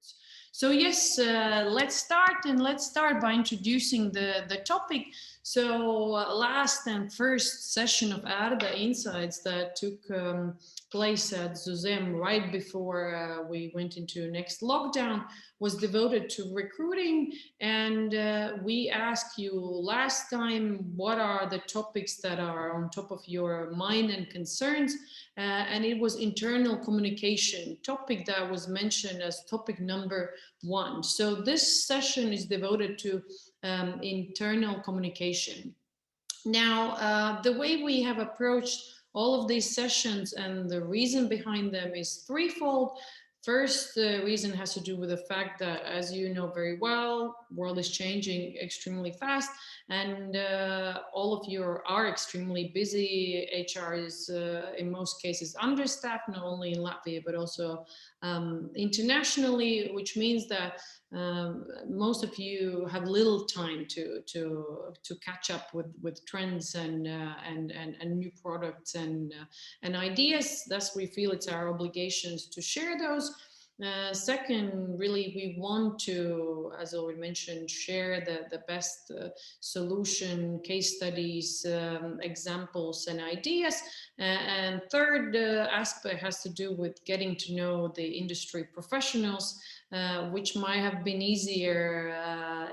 afterwards. So yes, let's start by introducing the topic. So last and first session of ERDA Insights that took place at ZUSEM right before we went into next lockdown was devoted to recruiting. And we asked you last time, what are the topics that are on top of your mind and concerns? And it was internal communication topic that was mentioned as topic number 1. So this session is devoted to internal communication. Now, the way we have approached all of these sessions and the reason behind them is threefold. First, the reason has to do with the fact that, as you know very well, world is changing extremely fast, and all of you are extremely busy. HR is in most cases understaffed, not only in Latvia but also internationally, which means that most of you have little time to catch up with trends and new products and ideas. Thus, we feel it's our obligations to share those. Second, really, we want to, as already mentioned, share the best solution, case studies, examples, and ideas. And third aspect has to do with getting to know the industry professionals, which might have been easier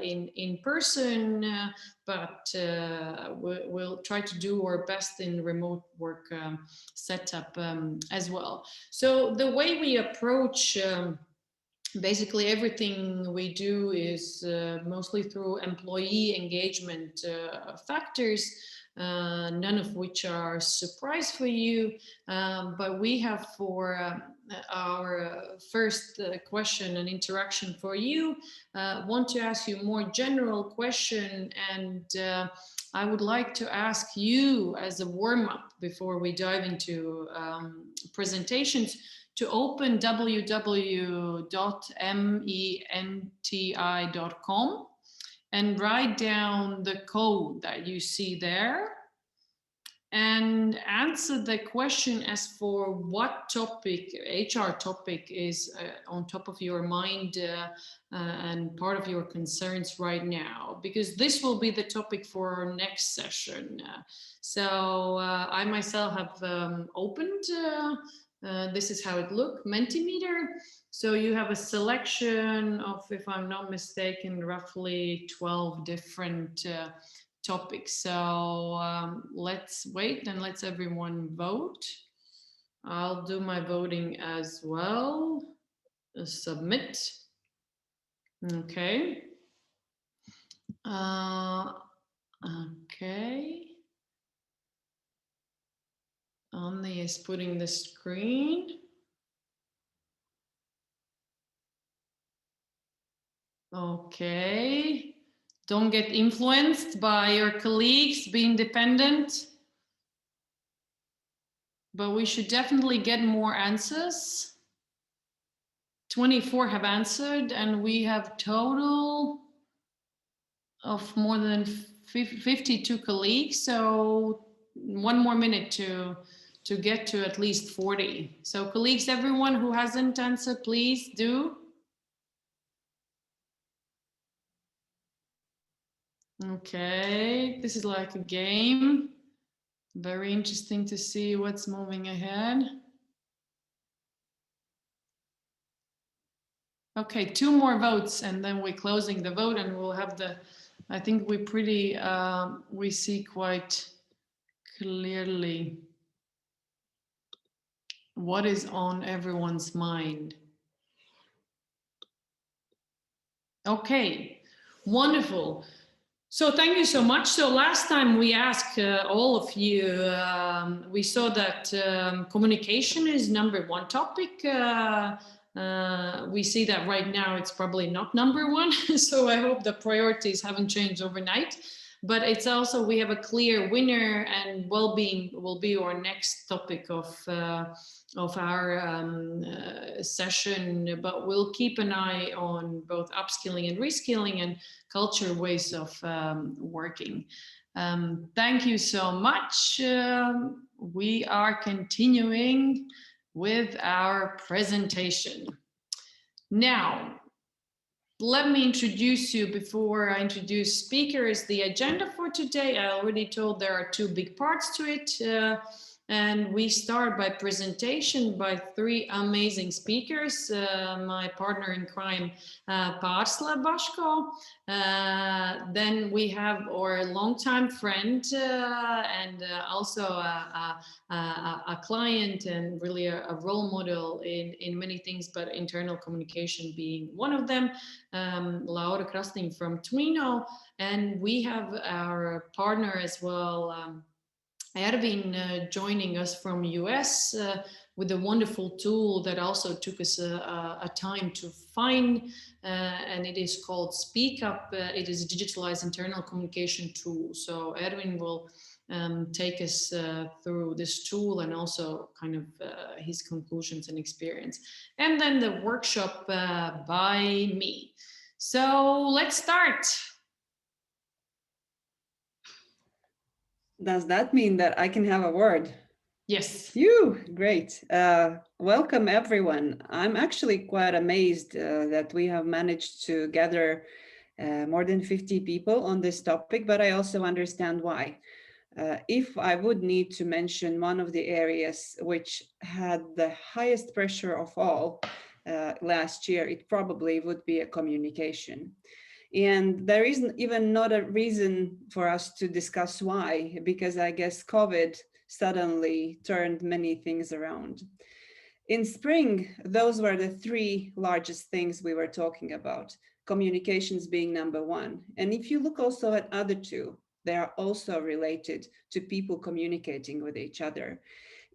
in person, but we'll try to do our best in remote work setup as well. So the way we approach basically everything we do is mostly through employee engagement factors, none of which are a surprise for you, but we have for our first question and interaction for you, want to ask you a more general question, and I would like to ask you as a warm-up before we dive into presentations to open www.menti.com and write down the code that you see there and answer the question as for what topic, HR topic, is on top of your mind and part of your concerns right now, because this will be the topic for our next session. So I myself have opened, this is how it looks, Mentimeter. So you have a selection of, if I'm not mistaken, roughly 12 different topics. So let's wait and let's everyone vote. I'll do my voting as well. Submit. Okay. Okay. Anni is putting the screen. Okay. Don't get influenced by your colleagues, be independent. But we should definitely get more answers. 24 have answered, and we have total of more than 52 colleagues. So one more minute to get to at least 40. So colleagues, everyone who hasn't answered, please do. Okay, this is like a game. Very interesting to see what's moving ahead. Okay, 2 more votes and then we're closing the vote, and we'll have the, I think we pretty, we see quite clearly what is on everyone's mind. Okay, wonderful. So thank you so much. So last time we asked all of you, we saw that communication is #1 topic. We see that right now it's probably not #1. So I hope the priorities haven't changed overnight. But it's also, we have a clear winner, and well-being will be our next topic of our session, but we'll keep an eye on both upskilling and reskilling and culture ways of working. Thank you so much. We are continuing with our presentation. Now, let me introduce you before I introduce speakers. The agenda for today, I already told there are two big parts to it. And we start by presentation by three amazing speakers. My partner in crime, Pārsla Bashko. Then we have our longtime friend and also a client and really a role model in many things, but internal communication being one of them, Laura Krasting from Torino. And we have our partner as well, Erwin, joining us from US with a wonderful tool that also took us a time to find, and it is called Speak Up. It is a digitalized internal communication tool. So Erwin will take us through this tool and also kind of his conclusions and experience. And then the workshop by me. So let's start. Does that mean that I can have a word? Yes. You, great. Welcome, everyone. I'm actually quite amazed that we have managed to gather more than 50 people on this topic, but I also understand why. If I would need to mention one of the areas which had the highest pressure of all last year, it probably would be a communication. And there isn't even not a reason for us to discuss why, because I guess COVID suddenly turned many things around. In spring, those were the three largest things we were talking about, communications being number one. And if you look also at other two, they are also related to people communicating with each other.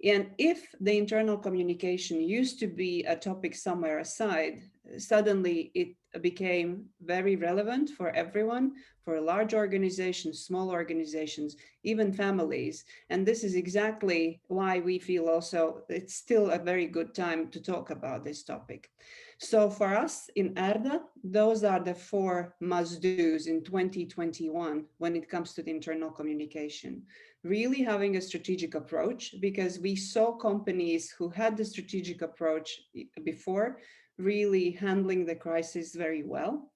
And if the internal communication used to be a topic somewhere aside, suddenly it became very relevant for everyone, for large organizations, small organizations, even families. And this is exactly why we feel also it's still a very good time to talk about this topic. So for us in ERDA, those are the four must-dos in 2021 when it comes to the internal communication. Really having a strategic approach, because we saw companies who had the strategic approach before really handling the crisis very well.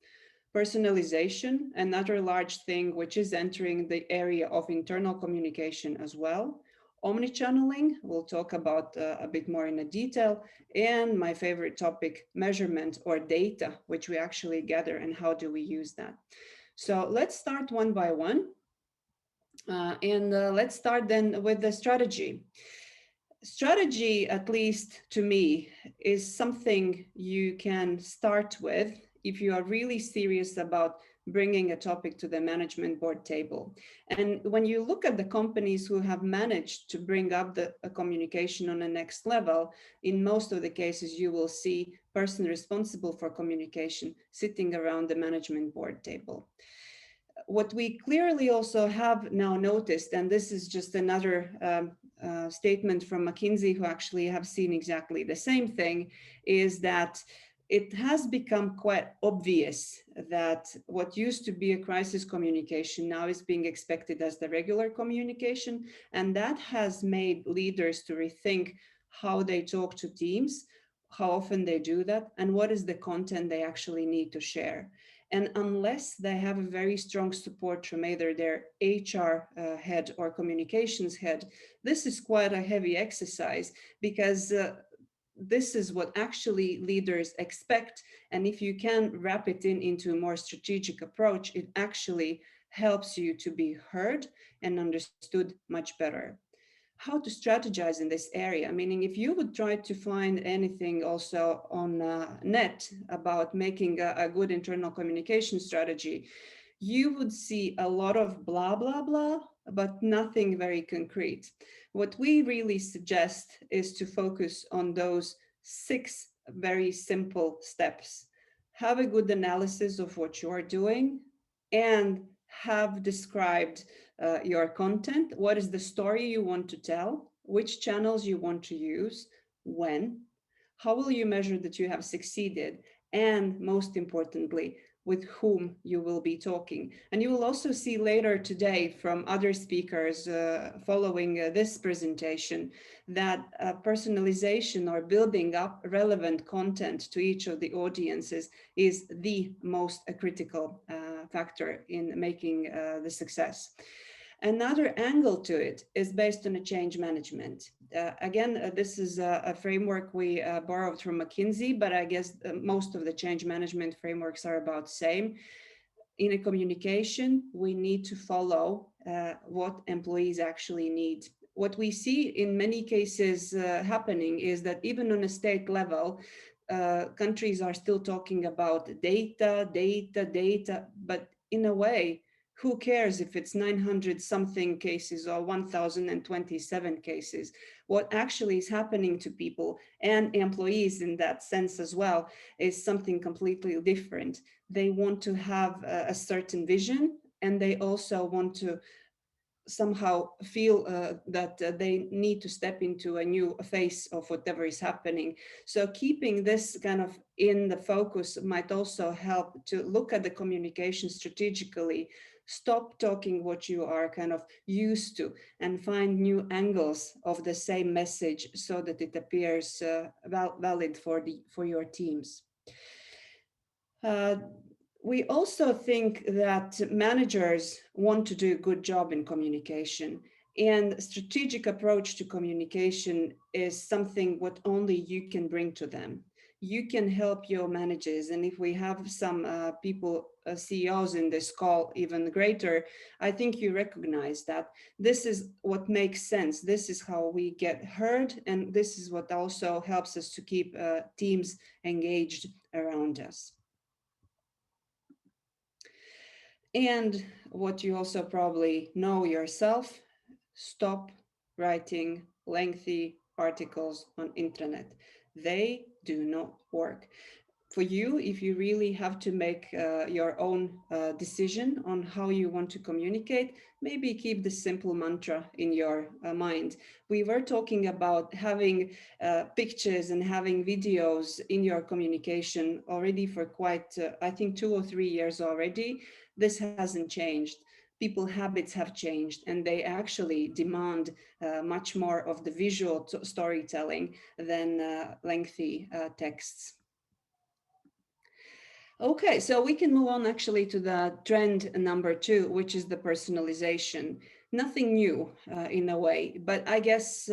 Personalization, another large thing which is entering the area of internal communication as well. Omnichanneling, we'll talk about a bit more in a detail. And my favorite topic, measurement or data, which we actually gather and how do we use that. So let's start one by one. And let's start then with the strategy. Strategy, at least to me, is something you can start with if you are really serious about bringing a topic to the management board table. And when you look at the companies who have managed to bring up the communication on the next level, in most of the cases, you will see person responsible for communication sitting around the management board table. What we clearly also have now noticed, and this is just another statement from McKinsey, who actually have seen exactly the same thing, is that it has become quite obvious that what used to be a crisis communication now is being expected as the regular communication. And that has made leaders to rethink how they talk to teams, how often they do that, and what is the content they actually need to share. And unless they have a very strong support from either their HR head or communications head, this is quite a heavy exercise, because this is what actually leaders expect. And if you can wrap it into a more strategic approach, it actually helps you to be heard and understood much better. How to strategize in this area, meaning if you would try to find anything also on net about making a good internal communication strategy, you would see a lot of blah, blah, blah, but nothing very concrete. What we really suggest is to focus on those 6 very simple steps. Have a good analysis of what you're doing and have described your content. What is the story you want to tell? Which channels you want to use? When? How will you measure that you have succeeded? And most importantly, with whom you will be talking. And you will also see later today from other speakers following this presentation that personalization or building up relevant content to each of the audiences is the most critical factor in making the success. Another angle to it is based on a change management. Again, this is a framework we borrowed from McKinsey, but I guess most of the change management frameworks are about the same. In a communication, we need to follow what employees actually need. What we see in many cases happening is that even on a state level, countries are still talking about data, data, data, but in a way, who cares if it's 900 something cases or 1027 cases? What actually is happening to people and employees in that sense as well is something completely different. They want to have a certain vision, and they also want to somehow feel that they need to step into a new phase of whatever is happening. So keeping this kind of in the focus might also help to look at the communication strategically, stop talking what you are kind of used to, and find new angles of the same message so that it appears valid for your teams. Uh, we also think that managers want to do a good job in communication, and strategic approach to communication is something what only you can bring to them. You can help your managers, and if we have some people, CEOs in this call, even greater, I think you recognize that this is what makes sense. This is how we get heard, and this is what also helps us to keep teams engaged around us. And what you also probably know yourself, stop writing lengthy articles on intranet. They do not work. For you, if you really have to make your own decision on how you want to communicate, maybe keep the simple mantra in your mind. We were talking about having pictures and having videos in your communication already for quite, I think, 2 or 3 years already. This hasn't changed. People habits have changed, and they actually demand much more of the visual storytelling than lengthy texts. Okay, so we can move on actually to the trend number 2, which is the personalization. Nothing new in a way, but I guess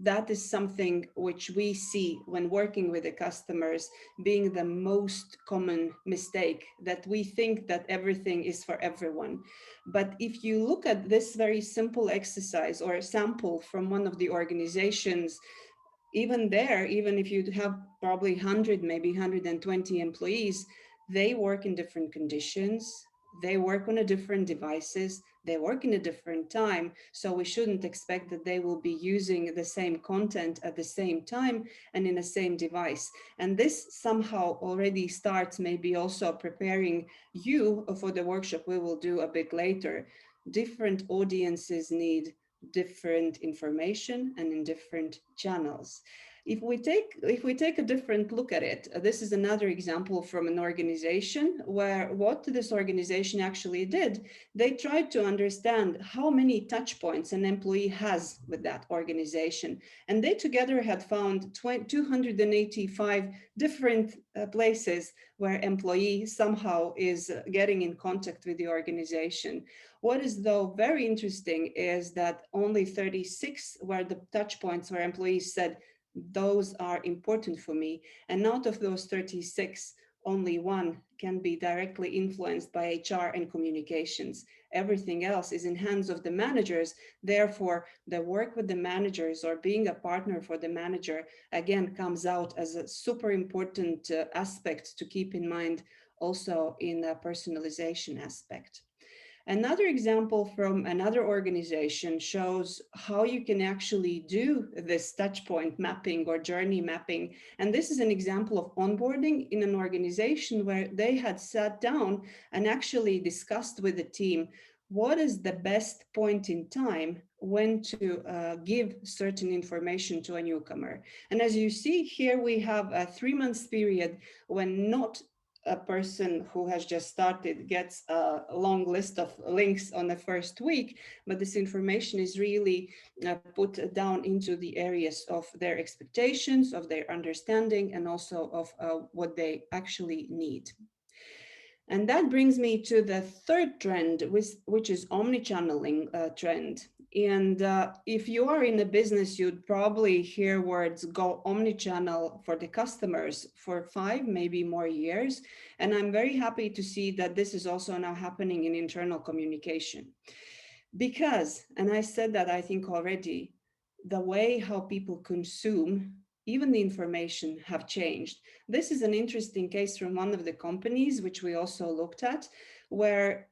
that is something which we see when working with the customers being the most common mistake, that we think that everything is for everyone. But if you look at this very simple exercise or a sample from one of the organizations, even there, even if you have probably 100, maybe 120 employees, they work in different conditions, they work on a different devices, they work in a different time. So we shouldn't expect that they will be using the same content at the same time and in the same device. And this somehow already starts maybe also preparing you for the workshop we will do a bit later. Different audiences need different information and in different channels. If we take a different look at it, this is another example from an organization where what this organization actually did, they tried to understand how many touch points an employee has with that organization. And they together had found 285 different places where employee somehow is getting in contact with the organization. What is though very interesting is that only 36 were the touch points where employees said, those are important for me. And out of those 36, only one can be directly influenced by HR and communications. Everything else is in hands of the managers. Therefore, the work with the managers or being a partner for the manager, again, comes out as a super important aspect to keep in mind also in the personalization aspect. Another example from another organization shows how you can actually do this touchpoint mapping or journey mapping. And this is an example of onboarding in an organization where they had sat down and actually discussed with the team what is the best point in time when to give certain information to a newcomer. And as you see here, we have a 3 month period when not a person who has just started gets a long list of links on the first week, but this information is really put down into the areas of their expectations, of their understanding, and also of what they actually need. And that brings me to the third trend, which is omni-channeling trend. And if you are in a business, you'd probably hear words go omni-channel for the customers for 5, maybe more years. And I'm very happy to see that this is also now happening in internal communication. Because, and I said that I think already, the way how people consume even the information have changed. This is an interesting case from one of the companies, which we also looked at, where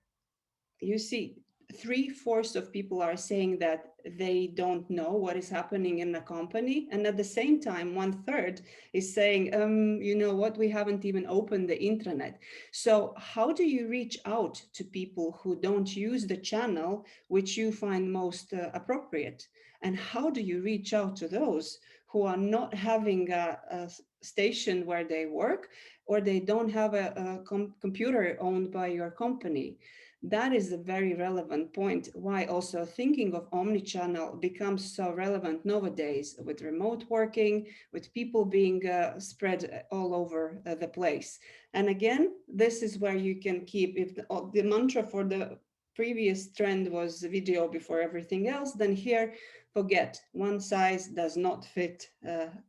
you see 3/4 of people are saying that they don't know what is happening in the company. And at the same time, 1/3 is saying, you know what, we haven't even opened the intranet. So how do you reach out to people who don't use the channel which you find most appropriate? And how do you reach out to those who are not having a station where they work, or they don't have a computer owned by your company? That is a very relevant point, why also thinking of omnichannel becomes so relevant nowadays with remote working, with people being spread all over the place. And again, this is where you can keep, if the mantra for the previous trend was video before everything else, then here, forget, one size does not fit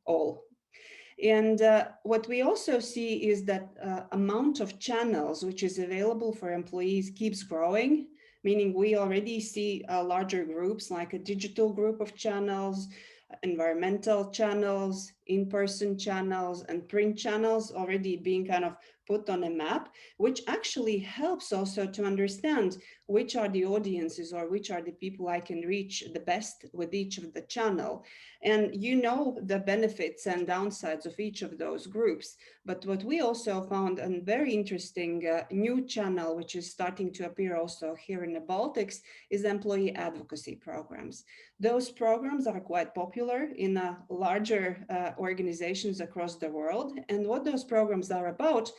all. And what we also see is that amount of channels which is available for employees keeps growing, meaning we already see larger groups like a digital group of channels, environmental channels, in-person channels, and print channels already being kind of put on a map, which actually helps also to understand which are the audiences or which are the people I can reach the best with each of the channel. And you know the benefits and downsides of each of those groups. But what we also found a very interesting new channel, which is starting to appear also here in the Baltics, is employee advocacy programs. Those programs are quite popular in larger organizations across the world. And what those programs are about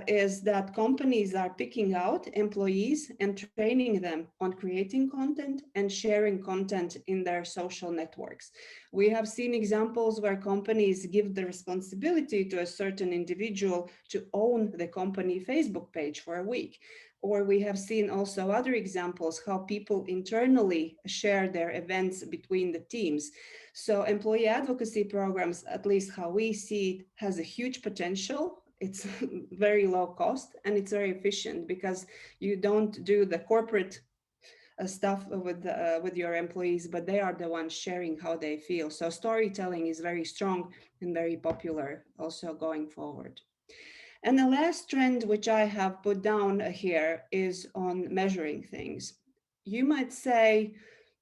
is that companies are picking out employees and training them on creating content and sharing content in their social networks. We have seen examples where companies give the responsibility to a certain individual to own the company Facebook page for a week. Or we have seen also other examples how people internally share their events between the teams. So employee advocacy programs, at least how we see it, has a huge potential. It's very low cost and it's very efficient because you don't do the corporate stuff with your employees, but they are the ones sharing how they feel. So storytelling is very strong and very popular also going forward. And the last trend which I have put down here is on measuring things. You might say,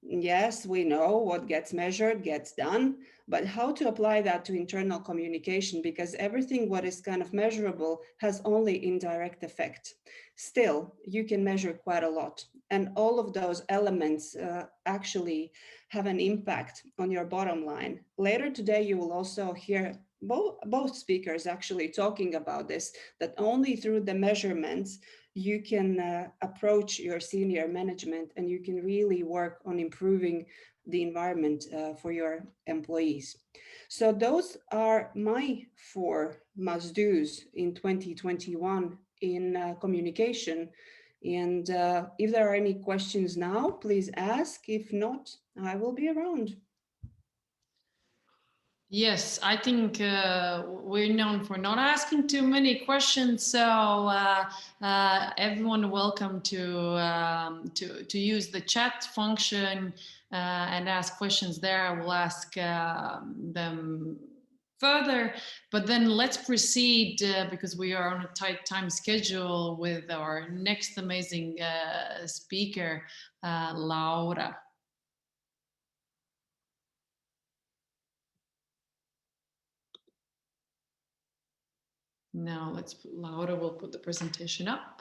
yes, we know what gets measured gets done, but how to apply that to internal communication, because everything what is kind of measurable has only indirect effect. Still, you can measure quite a lot. And all of those elements actually have an impact on your bottom line. Later today, you will also hear both speakers actually talking about this, that only through the measurements you can approach your senior management and you can really work on improving the environment for your employees. So those are my 4 must-dos in 2021 in communication. And if there are any questions now, please ask. If not, I will be around. Yes, I think we're known for not asking too many questions, so everyone welcome to use the chat function and ask questions there. I will ask them further, but then let's proceed because we are on a tight time schedule with our next amazing speaker, Laura. Now Laura will put the presentation up.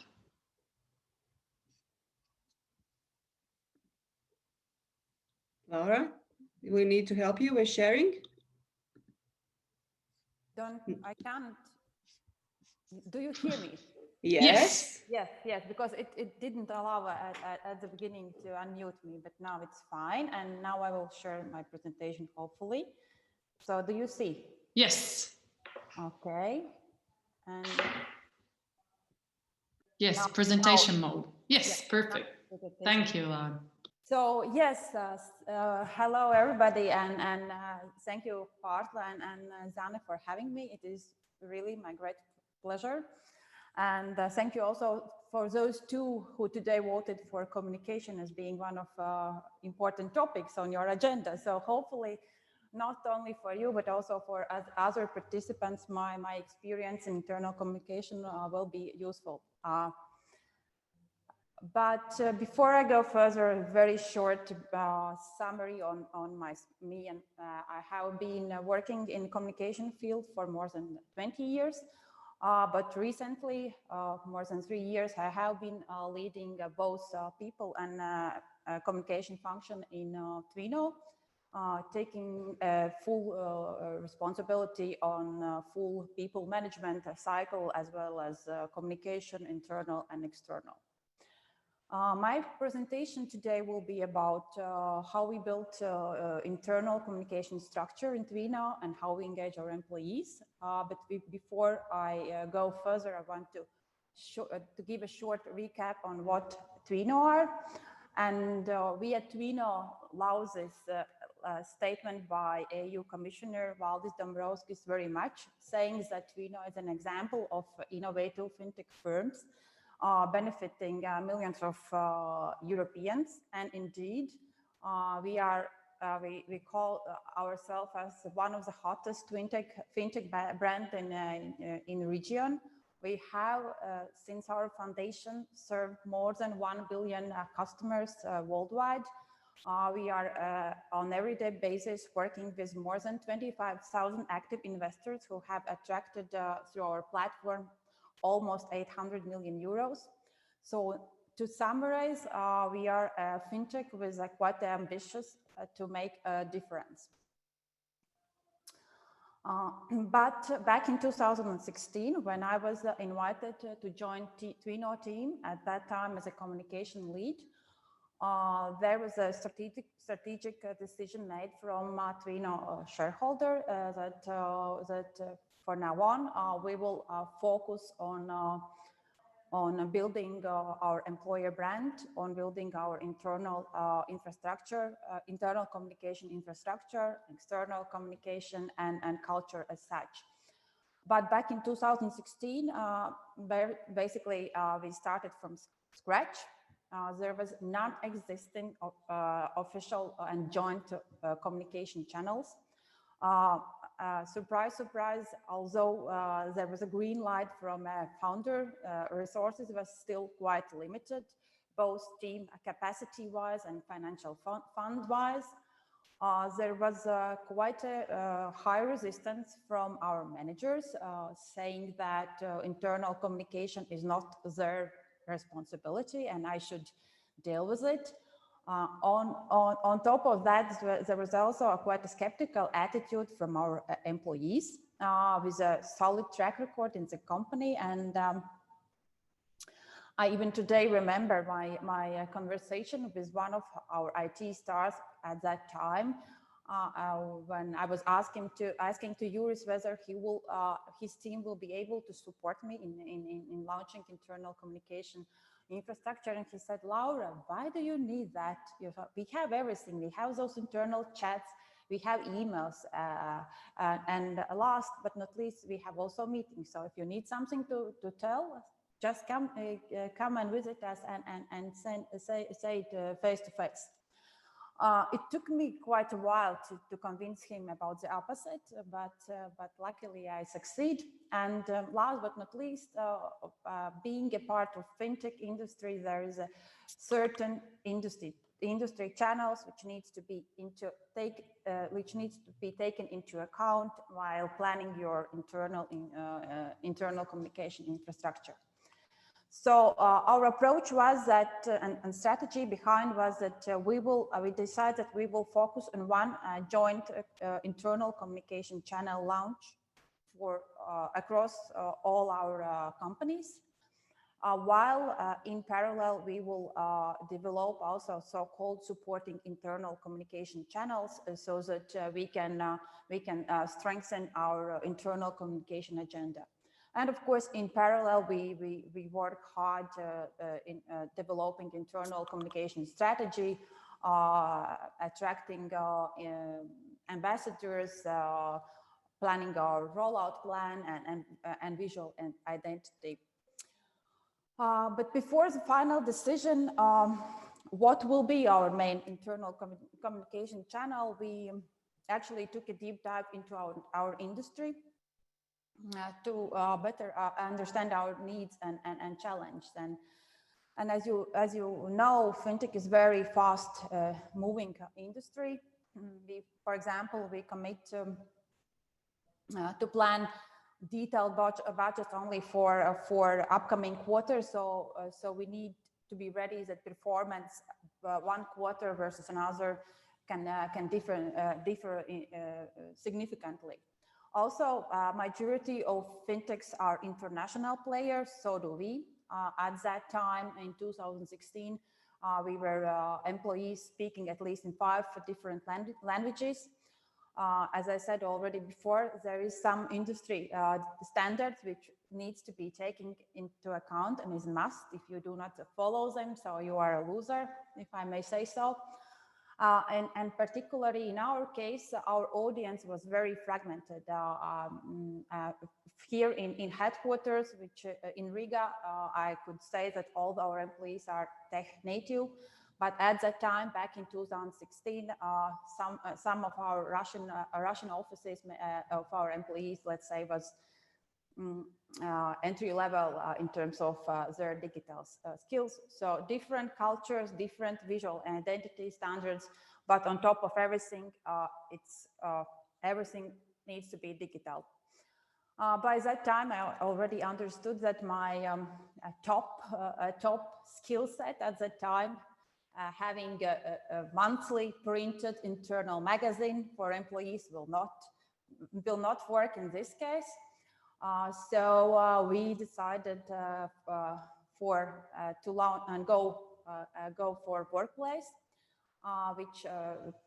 Laura, we need to help you with sharing. I can't. Do you hear me? Yes. Yes, because it didn't allow at the beginning to unmute me, but now it's fine. And now I will share my presentation, hopefully. So do you see? Yes. Okay. And yes, presentation mode. Yes, yeah, perfect. Thank you, Laura. So yes, hello everybody, and thank you, Partla and Zane, for having me. It is really my great pleasure. And thank you also for those two who today voted for communication as being one of important topics on your agenda. So hopefully, not only for you, but also for other participants, my experience in internal communication will be useful. But before I go further, a very short summary on me. And I have been working in communication field for more than 20 years. But recently, more than 3 years, I have been leading both people and communication function in Twino, taking full responsibility on full people management cycle, as well as communication, internal and external. My presentation today will be about how we built internal communication structure in Twino and how we engage our employees. But before I go further, I want to give a short recap on what Twino are. And we at Twino love this statement by EU Commissioner Valdis Dombrovskis very much, saying that Twino is an example of innovative fintech firms benefiting millions of Europeans. And indeed, we call ourselves as one of the hottest fintech brand in the region. We have, since our foundation, served more than 1 billion customers worldwide. We are on everyday basis working with more than 25,000 active investors who have attracted through our platform almost 800 million euros. So to summarize, we are a fintech with quite ambitious to make a difference. But back in 2016, when I was invited to join Twino team, at that time as a communication lead, there was a strategic decision made from Twino shareholder that for now on, we will focus on building our employer brand, on building our internal infrastructure, internal communication infrastructure, external communication, and culture as such. But back in 2016, basically, we started from scratch. There was non-existing official and joint communication channels. Surprise, surprise, although there was a green light from a founder, resources was still quite limited, both team capacity-wise and financial fund-wise. There was quite a high resistance from our managers saying that internal communication is not their responsibility and I should deal with it. On top of that, there was also quite a skeptical attitude from our employees with a solid track record in the company. And I even today remember my conversation with one of our IT stars at that time when I was asking to Juris whether he will his team will be able to support me in launching internal communication infrastructure. And he said, Laura, why do you need that? We have everything. We have those internal chats. We have emails. And last but not least, we have also meetings. So if you need something to tell, just come and visit us and say it face to face. It took me quite a while to convince him about the opposite, but luckily I succeed. And last but not least, being a part of fintech industry, there is a certain industry channels which needs to be taken into account while planning your internal communication infrastructure. So our approach was that, and strategy behind was that we decided that we will focus on one joint internal communication channel launch for across all our companies. While in parallel, we will develop also so-called supporting internal communication channels so that we can strengthen our internal communication agenda. And of course, in parallel, we work hard in developing internal communication strategy, attracting ambassadors, planning our rollout plan and visual and identity. But before the final decision, what will be our main internal communication channel, we actually took a deep dive into our industry to better understand our needs and challenges. And as you know, fintech is very fast moving industry. For example, we commit to plan detailed budget only for upcoming quarters. So we need to be ready that performance one quarter versus another can differ significantly. Also, majority of fintechs are international players. So do we. At that time in 2016, we were employees speaking at least in 5 different languages. As I said already before, there is some industry standards which needs to be taken into account and is must. If you do not follow them, so you are a loser, if I may say so. And particularly in our case, our audience was very fragmented. Here in headquarters, which in Riga, I could say that all our employees are tech native. But at that time, back in 2016, some of our Russian offices of our employees, let's say, was entry level in terms of their digital skills. So different cultures, different visual and identity standards, but on top of everything, everything needs to be digital. By that time, I already understood that my top skill set at that time, having a monthly printed internal magazine for employees will not work in this case. So we decided to launch and go for Workplace, which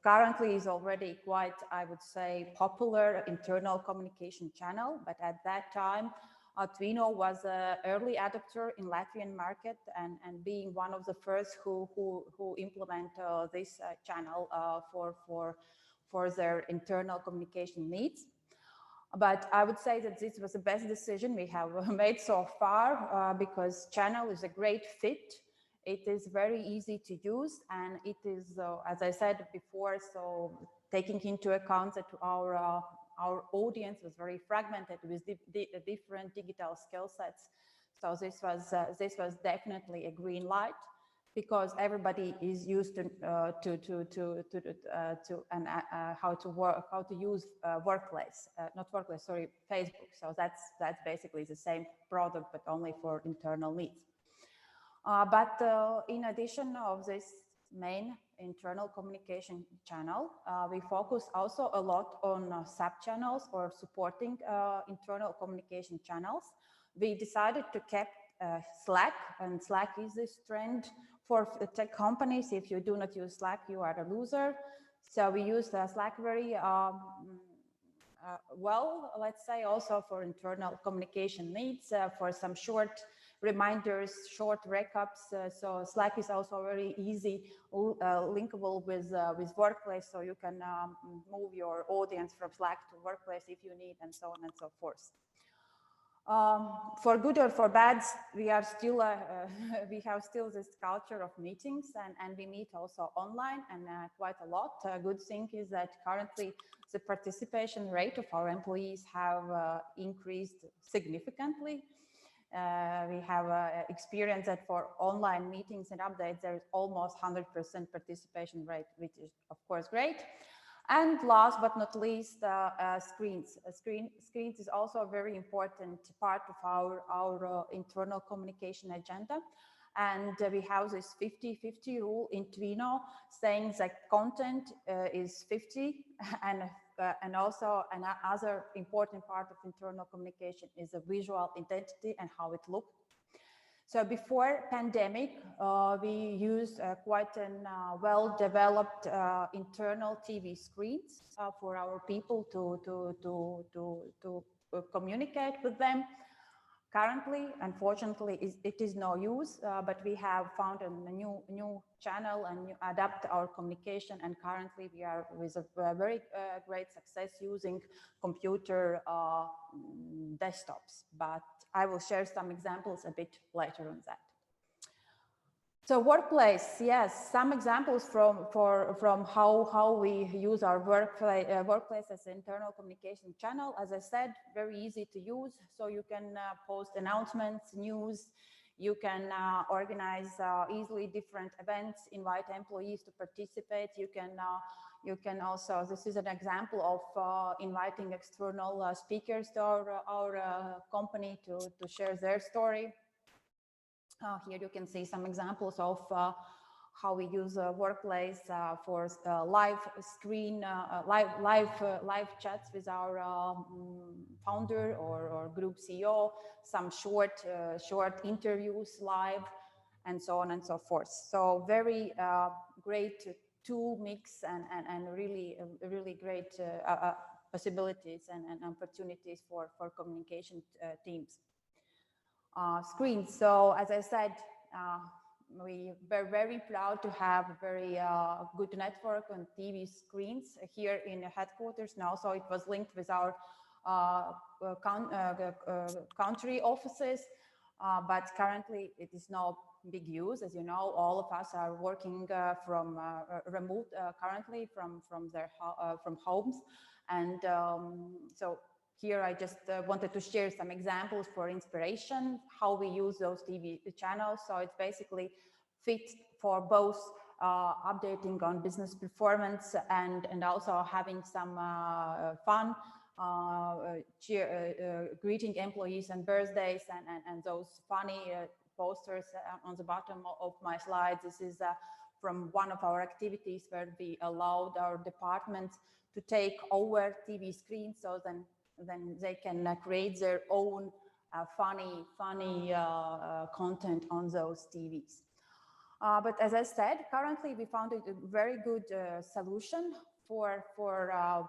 currently is already quite, I would say, popular internal communication channel. But at that time, Twino was an early adopter in Latvian market and being one of the first who implement this channel for their internal communication needs. But I would say that this was the best decision we have made so far because channel is a great fit. It is very easy to use, and it is, as I said before, so taking into account that our audience was very fragmented with different digital skill sets. So this was definitely a green light because everybody is used to how to use Facebook. So that's basically the same product, but only for internal needs. But in addition of this main internal communication channel, we focus also a lot on sub-channels or supporting internal communication channels. We decided to keep Slack, and Slack is this trend for tech companies. If you do not use Slack, you are a loser. So we use Slack very well, let's say, also for internal communication needs, for some short reminders, short recaps. So Slack is also very easy linkable with Workplace, so you can move your audience from Slack to Workplace if you need, and so on and so forth. For good or for bad, we are still we have still this culture of meetings, and we meet also online and quite a lot. A good thing is that currently the participation rate of our employees have increased significantly. We have experienced that for online meetings and updates, there is almost 100% participation rate, which is of course great. And last but not least, screens. Screens is also a very important part of our internal communication agenda. And we have this 50-50 rule in Twino saying that content is 50 and and also another important part of internal communication is the visual identity and how it looks. So before pandemic, we used quite an well-developed internal TV screens for our people to communicate with them. Currently, unfortunately, it is no use, but we have found a new channel and adapt our communication. And currently, we are with a very great success using computer desktops. But I will share some examples a bit later on that. So workplace, yes, some examples from how we use our workplace as an internal communication channel. As I said, very easy to use. So you can post announcements, news. You can organize easily different events, invite employees to participate. You can also, this is an example of inviting external speakers to our company to share their story. Here you can see some examples of how we use workplace for live screen, live chats with our founder or group CEO, some short interviews live, and so on and so forth. So very great tool mix and really great possibilities and opportunities for communication teams. Screens. So as I said, we were very proud to have a very good network on TV screens here in the headquarters now. So it was linked with our country offices, but currently it is no big use. As you know, all of us are working from remote currently from homes, and so here I just wanted to share some examples for inspiration, how we use those TV channels. So it's basically fit for both updating on business performance and also having some fun, greeting employees on birthdays and those funny posters on the bottom of my slides. This is from one of our activities where we allowed our departments to take over TV screens, so then they can create their own funny content on those TVs. But as I said, currently we found it a very good solution for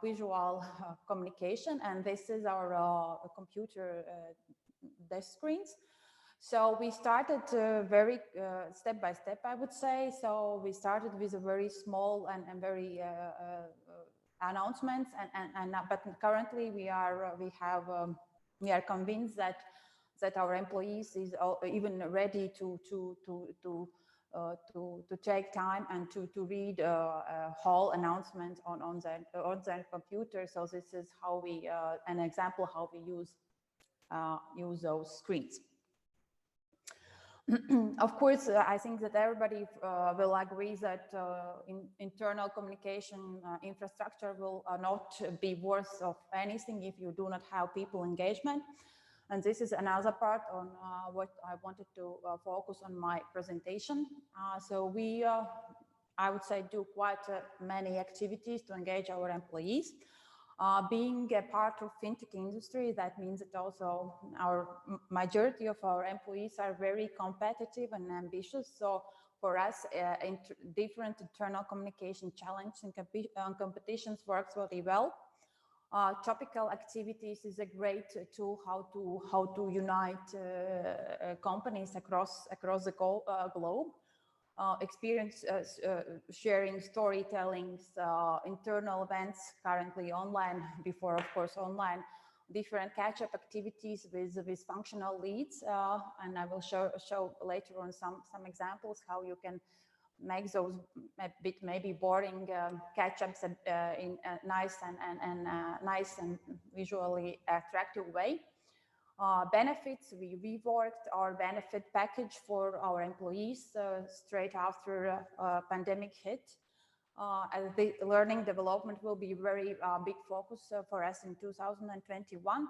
visual communication, and this is our computer desk screens. So we started very step by step, I would say. So we started with a very small and very announcements, but currently we are convinced that our employees is even ready to take time and to read a whole announcement on their computer. So this is how we an example how we use those screens. Of course, I think that everybody will agree that internal communication infrastructure will not be worth of anything if you do not have people engagement. And this is another part on what I wanted to focus on my presentation. So we, I would say, do quite many activities to engage our employees. Being a part of fintech industry, that means that also our majority of our employees are very competitive and ambitious. So for us, different internal communication challenges and competitions works really well. Topical activities is a great tool how to unite companies across the globe. Experience sharing, storytelling, internal events, currently online, before of course online, different catch-up activities with functional leads, and I will show later on some examples how you can make those a bit maybe boring catch-ups in a nice and visually attractive way. Benefits, we reworked our benefit package for our employees straight after pandemic hit. And the learning development will be very big focus for us in 2021.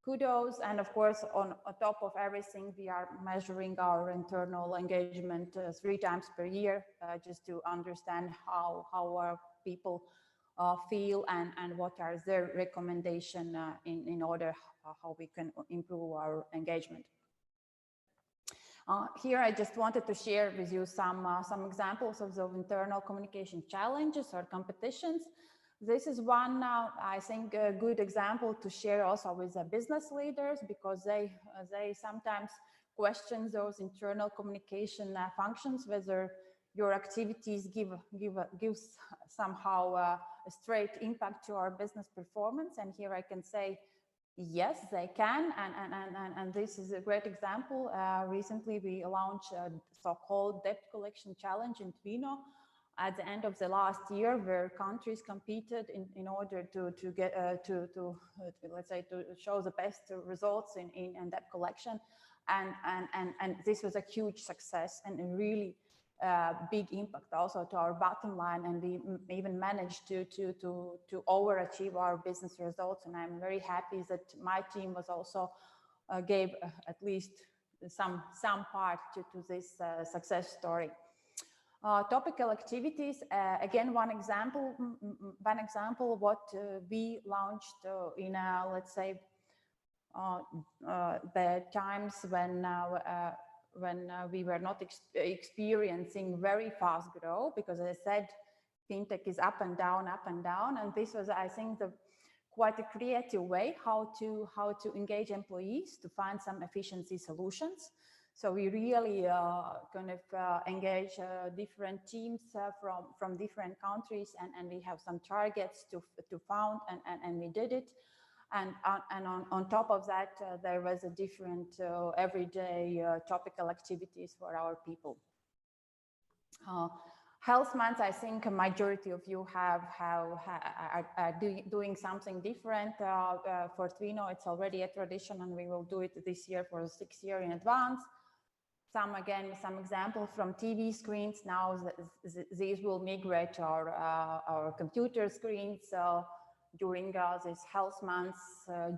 Kudos, and of course, on top of everything, we are measuring our internal engagement 3 times per year, just to understand how our people feel and what are their recommendation in order how we can improve our engagement. Here, I just wanted to share with you some examples of the internal communication challenges or competitions. This is one, I think, a good example to share also with the business leaders, because they sometimes question those internal communication functions, whether your activities gives somehow a straight impact to our business performance. And here I can say, yes, they can, and this is a great example. Recently, we launched a so-called debt collection challenge in Twino at the end of the last year, where countries competed in order to get let's say to show the best results in debt collection, and this was a huge success and a really big impact also to our bottom line, and we even managed to overachieve our business results. And I'm very happy that my team was also gave at least some part to this success story. Topical activities, again, one example of what we launched in let's say the times when we were not experiencing very fast growth, because as I said, fintech is up and down, and this was, I think, quite a creative way how to engage employees to find some efficiency solutions. So we really kind of engage different teams from different countries, and we have some targets to found, and we did it. And on top of that, there was a different everyday topical activities for our people. Health month, I think a majority of you are doing something different. For Twino, it's already a tradition, and we will do it this year for 6 years in advance. Some examples from TV screens. Now these will migrate to our computer screens. So during this health months,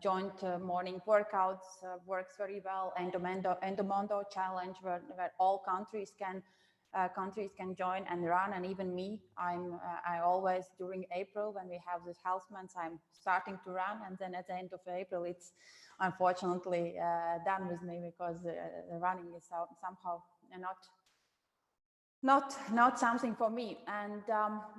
joint morning workouts works very well. Endomondo challenge, where all countries can join and run, and even me. I always, during April, when we have this health months, I'm starting to run, and then at the end of April, it's unfortunately done with me, because running is somehow not something for me. And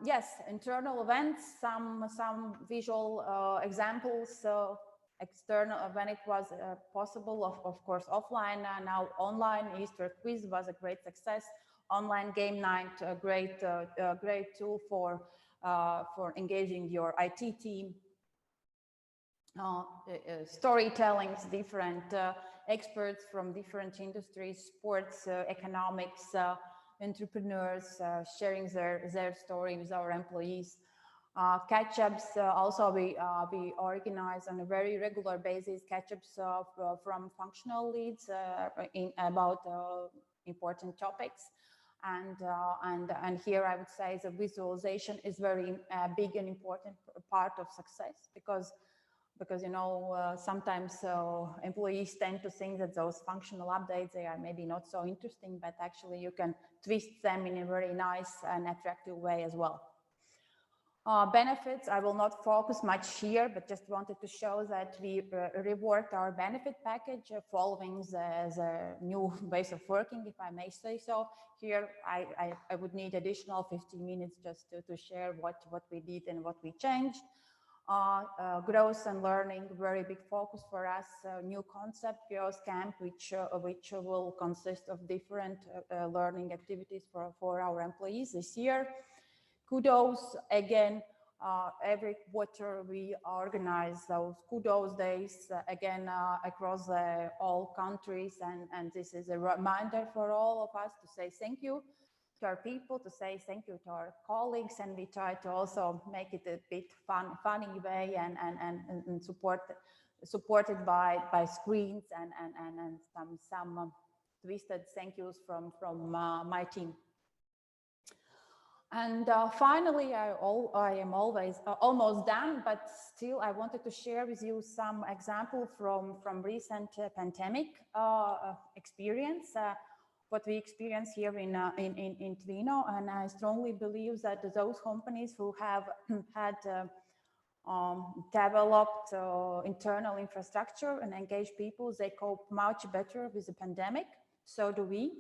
yes, internal events, some visual examples. So external, when it was possible, of course, offline, now online. Easter quiz was a great success. Online game night, a great tool for engaging your IT team. Storytellings, different experts from different industries, sports, economics, entrepreneurs, sharing their story with our employees. Catch-ups, also we organize on a very regular basis catch-ups from functional leads about important topics. And here I would say the visualization is very big and important part of success, because you know, sometimes employees tend to think that those functional updates, they are maybe not so interesting, but actually you can twist them in a very nice and attractive way as well. Benefits, I will not focus much here, but just wanted to show that we reworked our benefit package following the new ways of working, if I may say so. Here, I would need additional 15 minutes just to share what we did and what we changed. Growth and learning, very big focus for us. New concept, Growth Camp, which will consist of different learning activities for our employees this year. Kudos, again, every quarter we organize those kudos days again across all countries, and this is a reminder for all of us to say thank you to our people, to say thank you to our colleagues, and we try to also make it a bit funny way and supported by screens and some twisted thank yous from my team. And finally, I am almost done, but still I wanted to share with you some example from recent pandemic experience. what we experience here in Tvino, and I strongly believe that those companies who have had developed internal infrastructure and engaged people, they cope much better with the pandemic. So do we.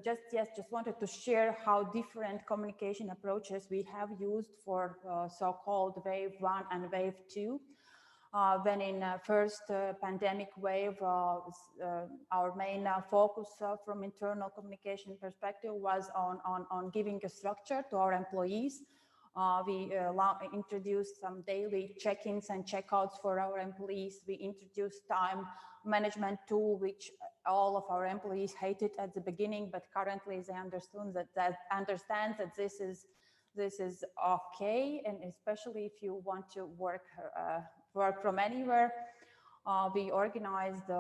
Just wanted to share how different communication approaches we have used for so-called wave 1 and wave 2. When in first pandemic wave, our main focus from internal communication perspective was on giving a structure to our employees. We introduced some daily check-ins and check-outs for our employees. We introduced time management tool, which all of our employees hated at the beginning, but currently they understand that this is okay, and especially if you want to work from anywhere. We organized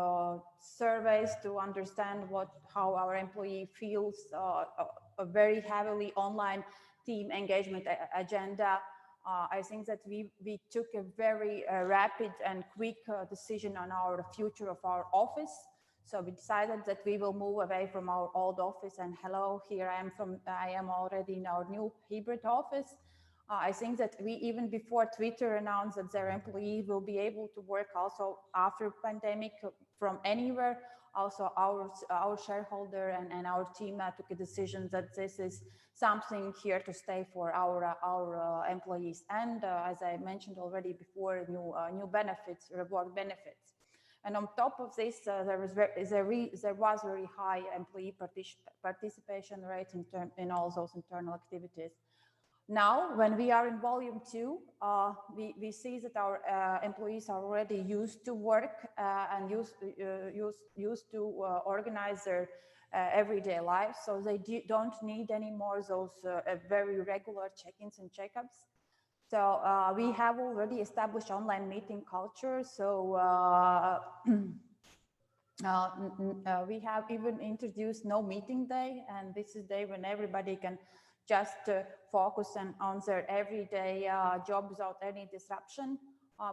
surveys to understand how our employee feels, a very heavily online team engagement agenda. I think that we took a very rapid and quick decision on our future of our office. So we decided that we will move away from our old office, and hello, here I am already in our new hybrid office. I think that we, even before Twitter announced that their employees will be able to work also after pandemic from anywhere, also our shareholder and our team took a decision that this is something here to stay for our employees. And as I mentioned already before, new benefits, reward benefits. And on top of this, there was very high employee participation rate in all those internal activities. Now, when we are in volume 2, we see that our employees are already used to work and used to organize their everyday life. So they don't need anymore those very regular check-ins and checkups. So we have already established online meeting culture. So we have even introduced no meeting day, and this is day when everybody can just focus on their everyday job without any disruption.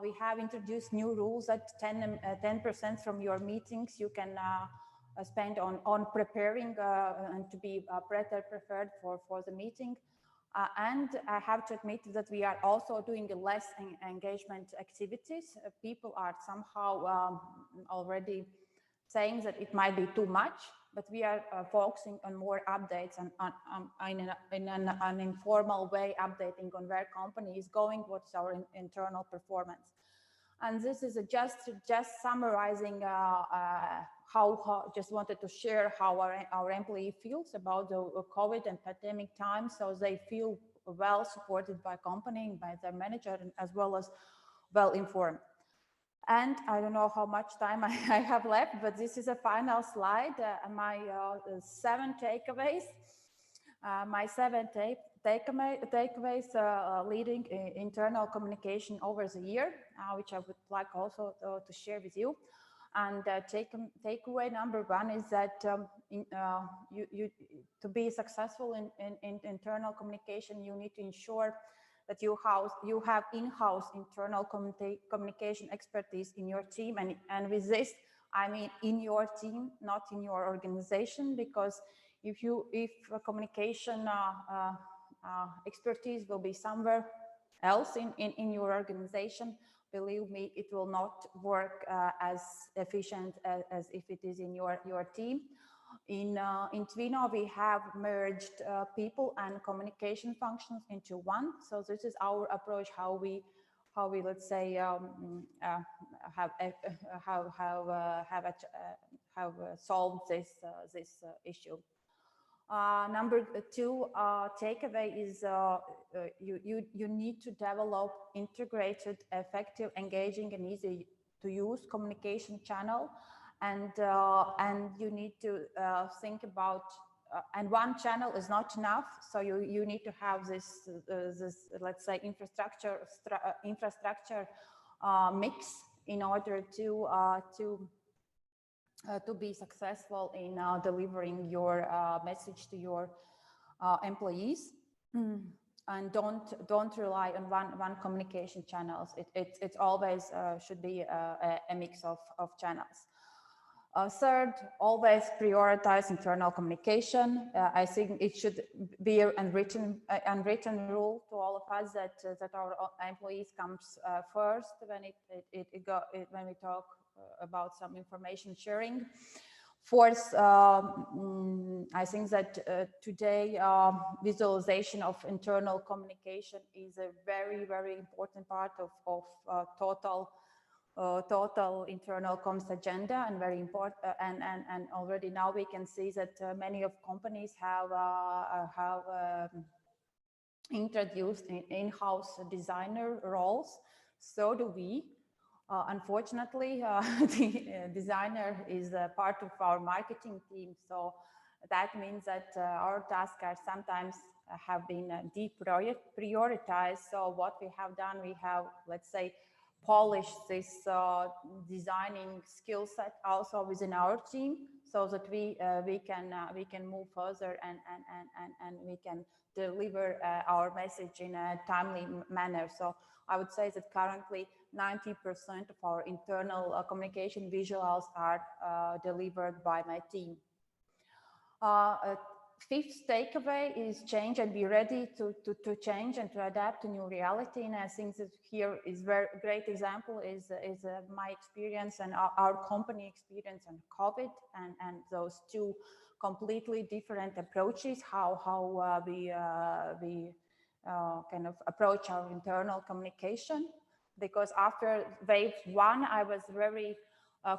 We have introduced new rules that 10% from your meetings you can spend on preparing and to be better prepared for the meeting. And I have to admit that we are also doing less engagement activities. People are somehow already saying that it might be too much, but we are focusing on more updates and in an informal way, updating on where company is going, what's our internal performance. And this is just summarizing how just wanted to share how our employee feels about the COVID and pandemic time. So they feel well supported by company, by their manager, and as well as well informed. And I don't know how much time I have left, but this is a final slide. My 7 takeaways. My 7 takeaways leading internal communication over the year, which I would like also to share with you. And takeaway number 1 is that to be successful in internal communication, you need to ensure that you have in-house internal communication expertise in your team. And with this, I mean in your team, not in your organization, because if communication expertise will be somewhere else in your organization, believe me, it will not work as efficient as if it is in your team. In Tvino, we have merged people and communication functions into one. So this is our approach, how we let's say have solved this issue. Number 2 takeaway is you need to develop integrated, effective, engaging, and easy to use communication channel. And you need to think about, and one channel is not enough. So you need to have this let's say infrastructure mix in order to be successful in delivering your message to your employees. And don't rely on one communication channels. It always should be a mix of channels. Third, always prioritize internal communication. I think it should be an unwritten rule to all of us that that our employees comes first when when we talk about some information sharing. Fourth, I think that today visualization of internal communication is a very important part of total internal comms agenda, and very important. And already now we can see that many of companies have introduced in-house designer roles. So do we. Unfortunately, the designer is a part of our marketing team. So that means that our tasks are sometimes have been deprioritized. So what we have done, we have, let's say, polish this designing skill set also within our team, so that we can move further and we can deliver our message in a timely manner. So I would say that currently 90% of our internal communication visuals are delivered by my team. Fifth takeaway is change and be ready to change and to adapt to new reality. And I think that here is very great example is my experience and our company experience on COVID and those two completely different approaches, how we kind of approach our internal communication. Because after wave one, I was very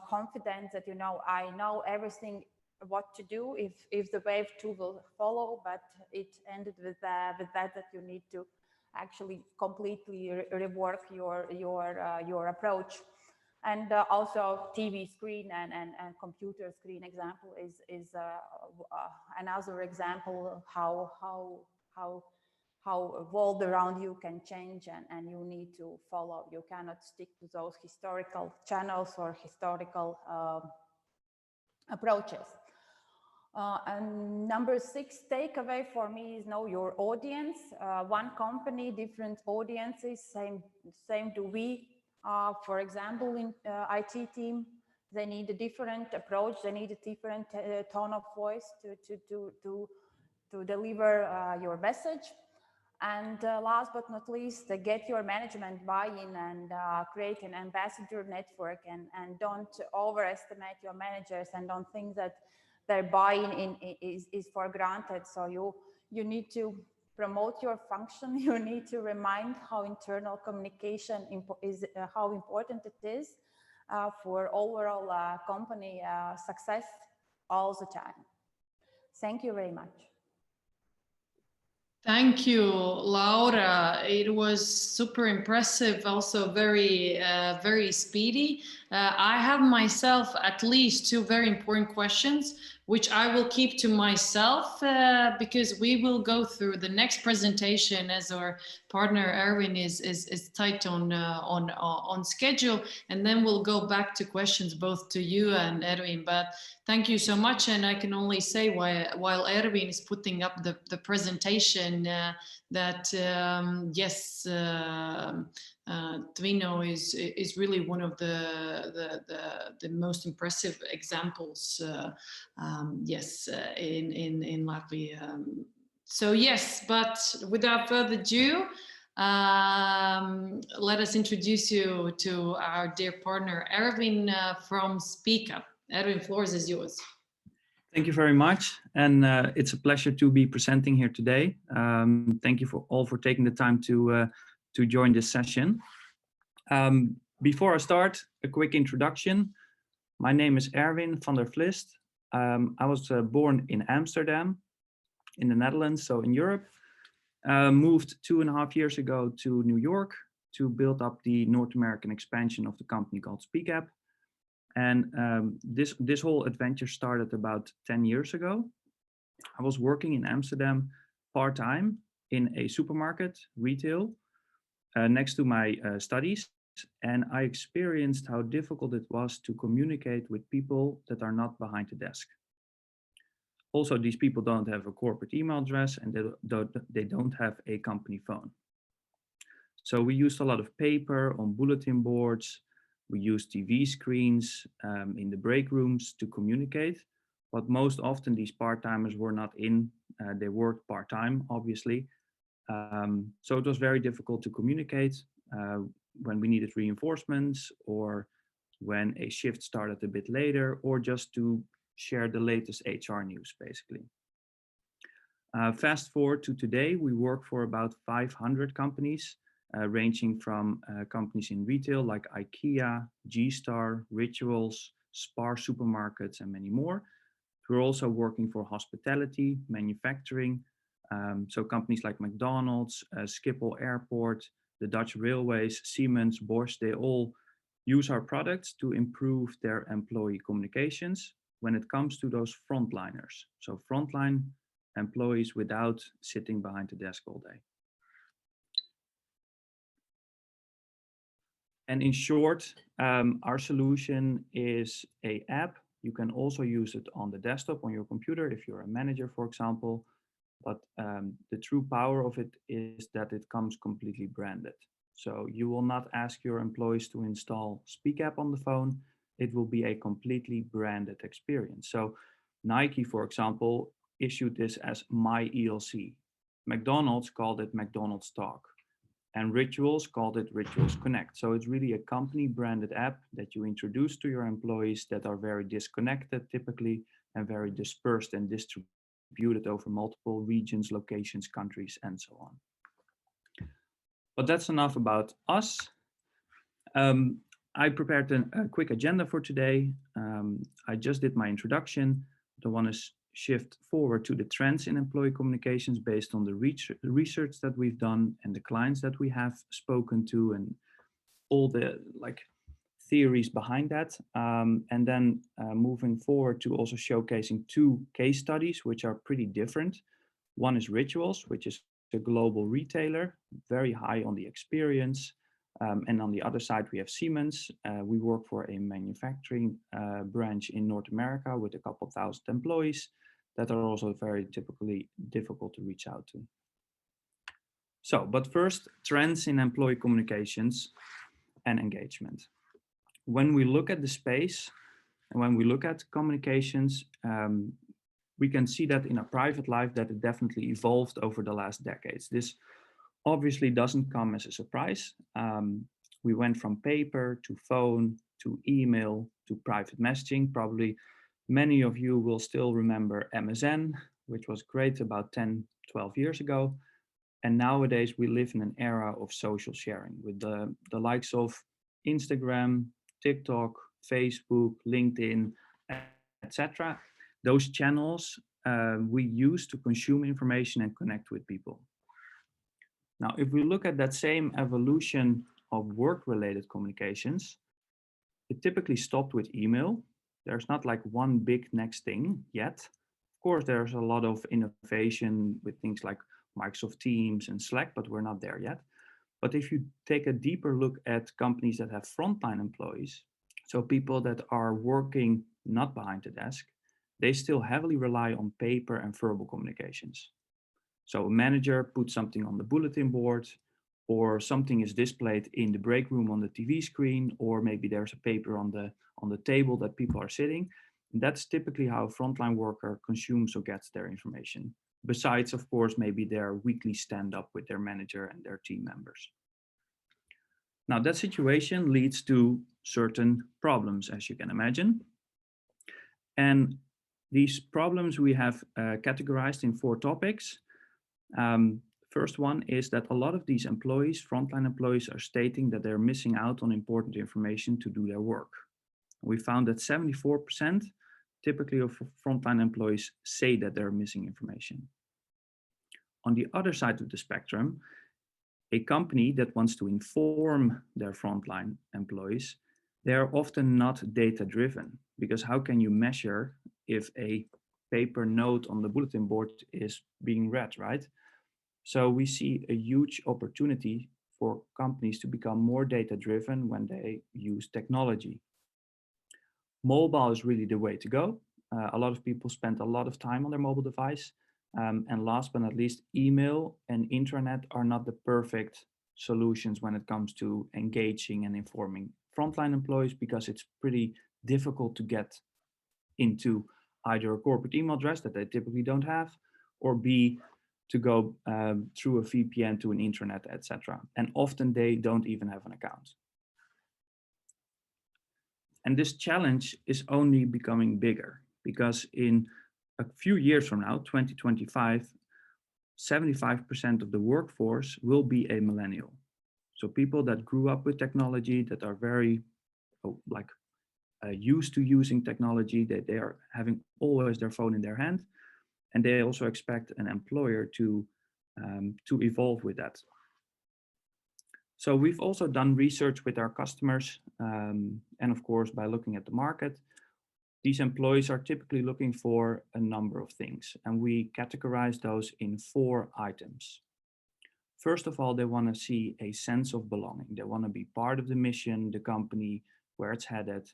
confident that, you know, I know everything what to do if the wave two will follow, but it ended with that you need to actually completely rework your approach. And also TV screen and computer screen example is another example how world around you can change and you need to follow. You cannot stick to those historical channels or historical approaches. And number 6 takeaway for me is know your audience. One company, different audiences, same do we. For example, in IT team, they need a different approach. They need a different tone of voice to deliver your message. And last but not least, get your management buy-in and create an ambassador network, and don't overestimate your managers and don't think that their buy-in is for granted. So you need to promote your function. You need to remind how internal communication is, how important it is for overall company success all the time. Thank you very much. Thank you, Laura. It was super impressive, also very, very speedy. I have myself at least 2 very important questions, which I will keep to myself because we will go through the next presentation as our partner Erwin is tight on schedule, and then we'll go back to questions both to you and Erwin. But thank you so much, and I can only say while Erwin is putting up the presentation that yes, Twino is really one of the most impressive examples, yes, in Latvia. So yes, but without further ado, let us introduce you to our dear partner Erwin from Speak Up. Erwin, floor is yours. Thank you very much, and it's a pleasure to be presenting here today. Thank you all for taking the time to join this session. Before I start, a quick introduction. My name is Erwin van der Vlist. I was born in Amsterdam, in the Netherlands, so in Europe. Moved 2.5 years ago to New York to build up the North American expansion of the company called Speak Up. And this whole adventure started about 10 years ago. I was working in Amsterdam part-time in a supermarket, retail, next to my studies. And I experienced how difficult it was to communicate with people that are not behind the desk. Also, these people don't have a corporate email address and they don't have a company phone. So we used a lot of paper on bulletin boards. We use TV screens in the break rooms to communicate, but most often these part-timers were not in, they worked part-time, obviously. So it was very difficult to communicate when we needed reinforcements, or when a shift started a bit later, or just to share the latest HR news, basically. Fast forward to today, we work for about 500 companies, ranging from companies in retail like IKEA, G-Star, Rituals, Spar supermarkets, and many more. We're also working for hospitality, manufacturing, so companies like McDonald's, Schiphol Airport, the Dutch Railways, Siemens, Bosch, they all use our products to improve their employee communications when it comes to those frontliners. So frontline employees without sitting behind the desk all day. And in short, our solution is an app. You can also use it on the desktop on your computer if you're a manager, for example. But the true power of it is that it comes completely branded. So you will not ask your employees to install Speak App on the phone. It will be a completely branded experience. So Nike, for example, issued this as My ELC. McDonald's called it McDonald's Talk. And Rituals called it Rituals Connect. So it's really a company branded app that you introduce to your employees that are very disconnected typically, and very dispersed and distributed over multiple regions, locations, countries, and so on. But that's enough about us. I prepared a quick agenda for today. I just did my introduction. I want to shift forward to the trends in employee communications based on the research that we've done and the clients that we have spoken to, and all the theories behind that. And then moving forward to also showcasing two case studies, which are pretty different. One is Rituals, which is a global retailer, very high on the experience. And on the other side, we have Siemens. We work for a manufacturing branch in North America with a couple thousand employees that are also very typically difficult to reach out to. So, but first, trends in employee communications and engagement. When we look at the space and when we look at communications, we can see that in our private life that it definitely evolved over the last decades. This obviously doesn't come as a surprise. We went from paper to phone to email to private messaging. Probably many of you will still remember MSN, which was great about 10, 12 years ago. And nowadays we live in an era of social sharing with the likes of Instagram, TikTok, Facebook, LinkedIn, etc. Those channels we use to consume information and connect with people. Now, if we look at that same evolution of work-related communications, it typically stopped with email. There's not like one big next thing yet. Of course, there's a lot of innovation with things like Microsoft Teams and Slack, but we're not there yet. But if you take a deeper look at companies that have frontline employees, so people that are working not behind the desk, they still heavily rely on paper and verbal communications. So a manager puts something on the bulletin board, or something is displayed in the break room on the TV screen, or maybe there's a paper on the table that people are sitting. And that's typically how a frontline worker consumes or gets their information. Besides, of course, maybe their weekly stand-up with their manager and their team members. Now, that situation leads to certain problems, as you can imagine. And these problems we have categorized in 4 topics. First one is that a lot of these employees, frontline employees, are stating that they're missing out on important information to do their work. We found that 74% typically of frontline employees say that they're missing information. On the other side of the spectrum, a company that wants to inform their frontline employees, they're often not data-driven, because how can you measure if a paper note on the bulletin board is being read, right? So we see a huge opportunity for companies to become more data-driven when they use technology. Mobile is really the way to go. A lot of people spend a lot of time on their mobile device. And last but not least, email and intranet are not the perfect solutions when it comes to engaging and informing frontline employees, because it's pretty difficult to get into either a corporate email address that they typically don't have, or B, to go through a VPN to an intranet, etc. And often they don't even have an account. And this challenge is only becoming bigger, because in a few years from now, 2025, 75% of the workforce will be a millennial. So people that grew up with technology, that are very used to using technology, that they are having always their phone in their hand, and they also expect an employer to evolve with that. So we've also done research with our customers, and of course, by looking at the market, these employees are typically looking for a number of things, and we categorize those in 4 items. First of all, they want to see a sense of belonging. They want to be part of the mission, the company, where it's headed.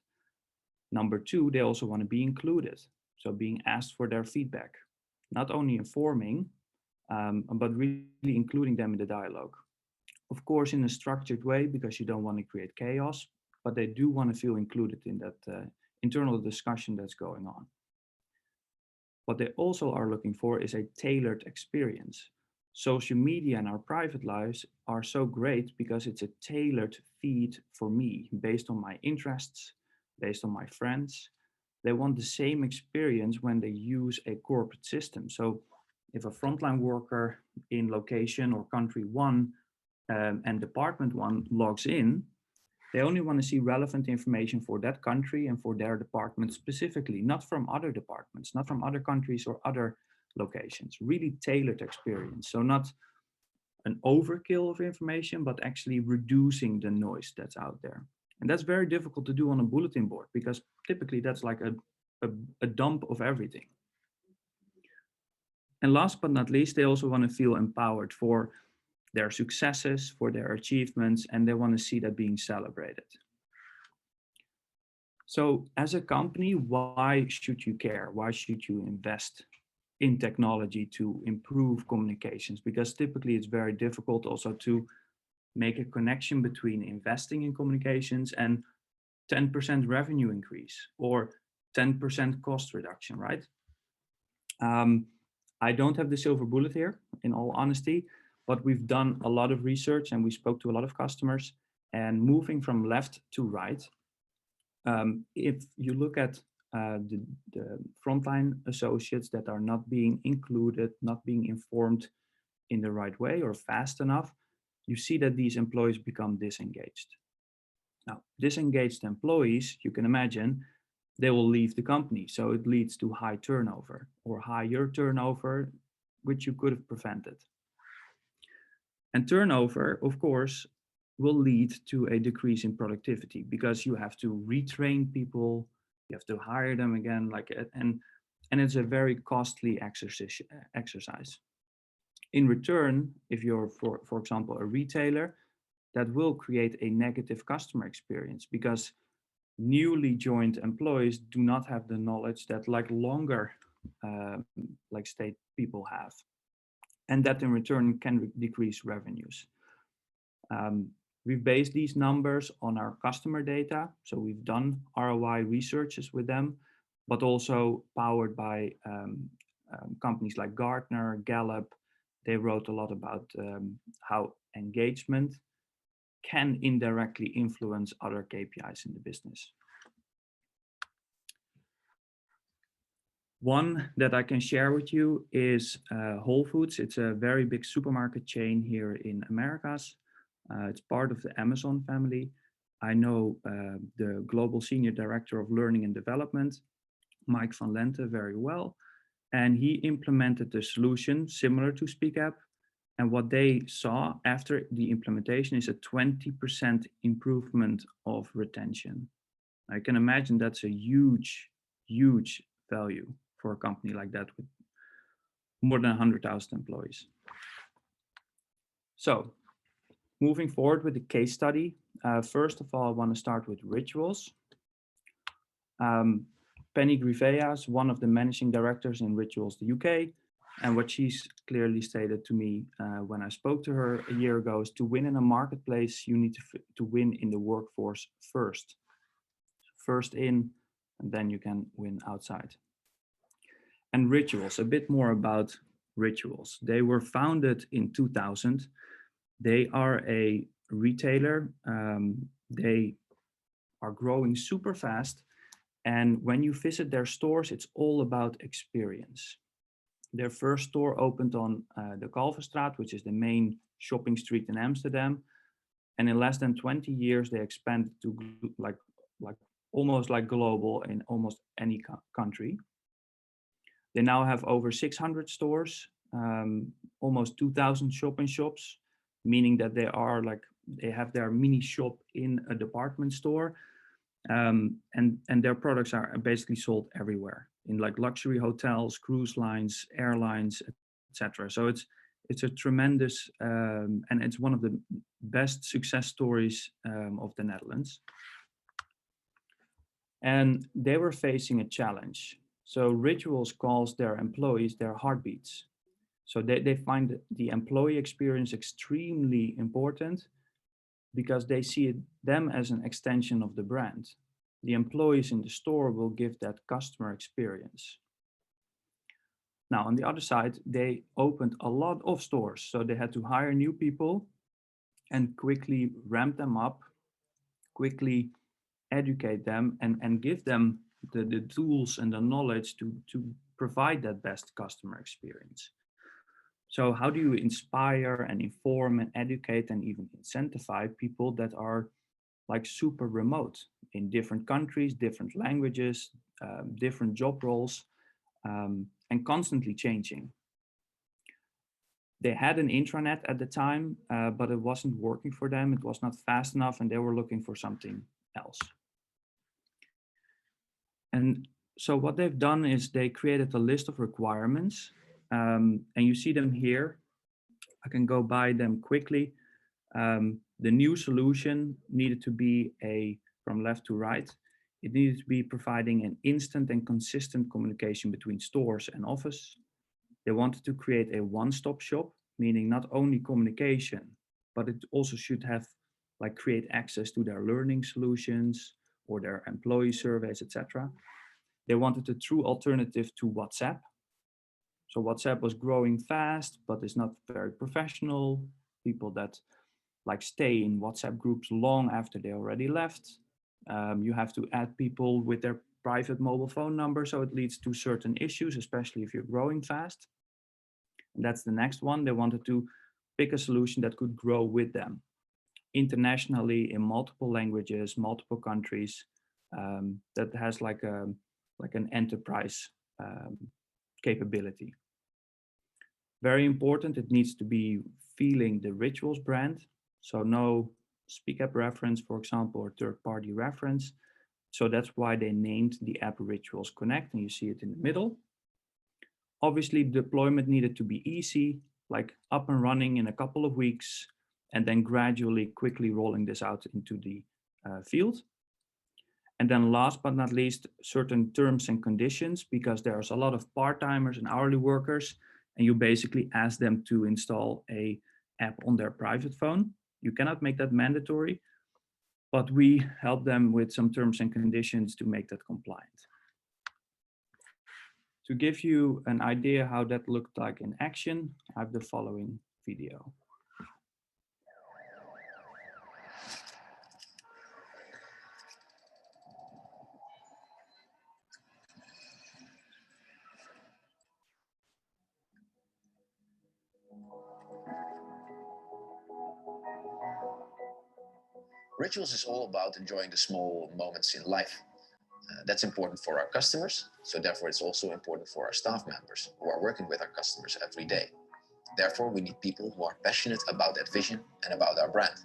Number 2, they also want to be included. So being asked for their feedback, not only informing, but really including them in the dialogue. Of course, in a structured way, because you don't want to create chaos, but they do want to feel included in that internal discussion that's going on. What they also are looking for is a tailored experience. Social media and our private lives are so great because it's a tailored feed for me, based on my interests, based on my friends. They want the same experience when they use a corporate system. So if a frontline worker in location or country 1 and department 1 logs in, they only want to see relevant information for that country and for their department specifically, not from other departments, not from other countries or other locations. Really tailored experience. So not an overkill of information, but actually reducing the noise that's out there. And that's very difficult to do on a bulletin board, because typically that's like a dump of everything. And last but not least, they also want to feel empowered for their successes, for their achievements, and they want to see that being celebrated. So as a company, why should you care? Why should you invest in technology to improve communications? Because typically it's very difficult also to make a connection between investing in communications and 10% revenue increase or 10% cost reduction, right? I don't have the silver bullet here, in all honesty, but we've done a lot of research and we spoke to a lot of customers. And moving from left to right, if you look at the frontline associates that are not being included, not being informed in the right way or fast enough, you see that these employees become disengaged. Now, disengaged employees, you can imagine, they will leave the company. So it leads to high turnover or higher turnover, which you could have prevented. And turnover, of course, will lead to a decrease in productivity, because you have to retrain people, you have to hire them again, and it's a very costly exercise. In return, if you're, for example, a retailer, that will create a negative customer experience, because newly joined employees do not have the knowledge that longer stay people have. And that in return can decrease revenues. We've based these numbers on our customer data. So we've done ROI researches with them, but also powered by companies like Gartner, Gallup. They wrote a lot about how engagement can indirectly influence other KPIs in the business. One that I can share with you is Whole Foods. It's a very big supermarket chain here in Americas. It's part of the Amazon family. I know the Global Senior Director of Learning and Development, Mike van Lente, very well. And he implemented the solution similar to SpeakApp. And what they saw after the implementation is a 20% improvement of retention. I can imagine that's a huge, huge value for a company like that with more than 100,000 employees. So moving forward with the case study, first of all, I want to start with rituals. Penny Grivea is one of the managing directors in Rituals, the UK. And what she's clearly stated to me when I spoke to her a year ago is to win in a marketplace, you need to win in the workforce first. First in, and then you can win outside. And rituals, a bit more about rituals. They were founded in 2000. They are a retailer. They are growing super fast. And when you visit their stores, it's all about experience. Their first store opened on the Kalverstraat, which is the main shopping street in Amsterdam. And in less than 20 years, they expanded to like almost like global in almost any country. They now have over 600 stores, almost 2,000 shop-in-shops, meaning that they have their mini shop in a department store, and their products are basically sold everywhere in like luxury hotels, cruise lines, airlines, etc. So it's a tremendous and it's one of the best success stories of the Netherlands. And they were facing a challenge. So Rituals calls their employees their heartbeats. So they find the employee experience extremely important because they see them as an extension of the brand. The employees in the store will give that customer experience. Now, on the other side, they opened a lot of stores. So they had to hire new people and quickly ramp them up, quickly educate them and give them the tools and the knowledge to provide that best customer experience. So how do you inspire and inform and educate and even incentivize people that are like super remote in different countries, different languages, different job roles, and constantly changing? They had an intranet at the time, but it wasn't working for them. It was not fast enough and they were looking for something else. And so what they've done is they created a list of requirements, and you see them here. I can go by them quickly. The new solution needed to be from left to right. It needed to be providing an instant and consistent communication between stores and office. They wanted to create a one-stop shop, meaning not only communication, but it also should have create access to their learning solutions or their employee surveys, etc. They wanted a true alternative to WhatsApp. So WhatsApp was growing fast, but it's not very professional. People that stay in WhatsApp groups long after they already left. You have to add people with their private mobile phone number, so it leads to certain issues, especially if you're growing fast. And that's the next one. They wanted to pick a solution that could grow with them internationally in multiple languages, multiple countries, that has an enterprise capability. Very important, it needs to be feeling the Rituals brand. So no Speak App reference, for example, or third-party reference. So that's why they named the app Rituals Connect, and you see it in the middle. Obviously, deployment needed to be easy, up and running in a couple of weeks, and then gradually, quickly rolling this out into the field. And then last but not least, certain terms and conditions, because there's a lot of part-timers and hourly workers, and you basically ask them to install an app on their private phone. You cannot make that mandatory, but we help them with some terms and conditions to make that compliant. To give you an idea how that looked like in action, I have the following video. Rituals is all about enjoying the small moments in life. That's important for our customers, so therefore it's also important for our staff members who are working with our customers every day. Therefore, we need people who are passionate about that vision and about our brand.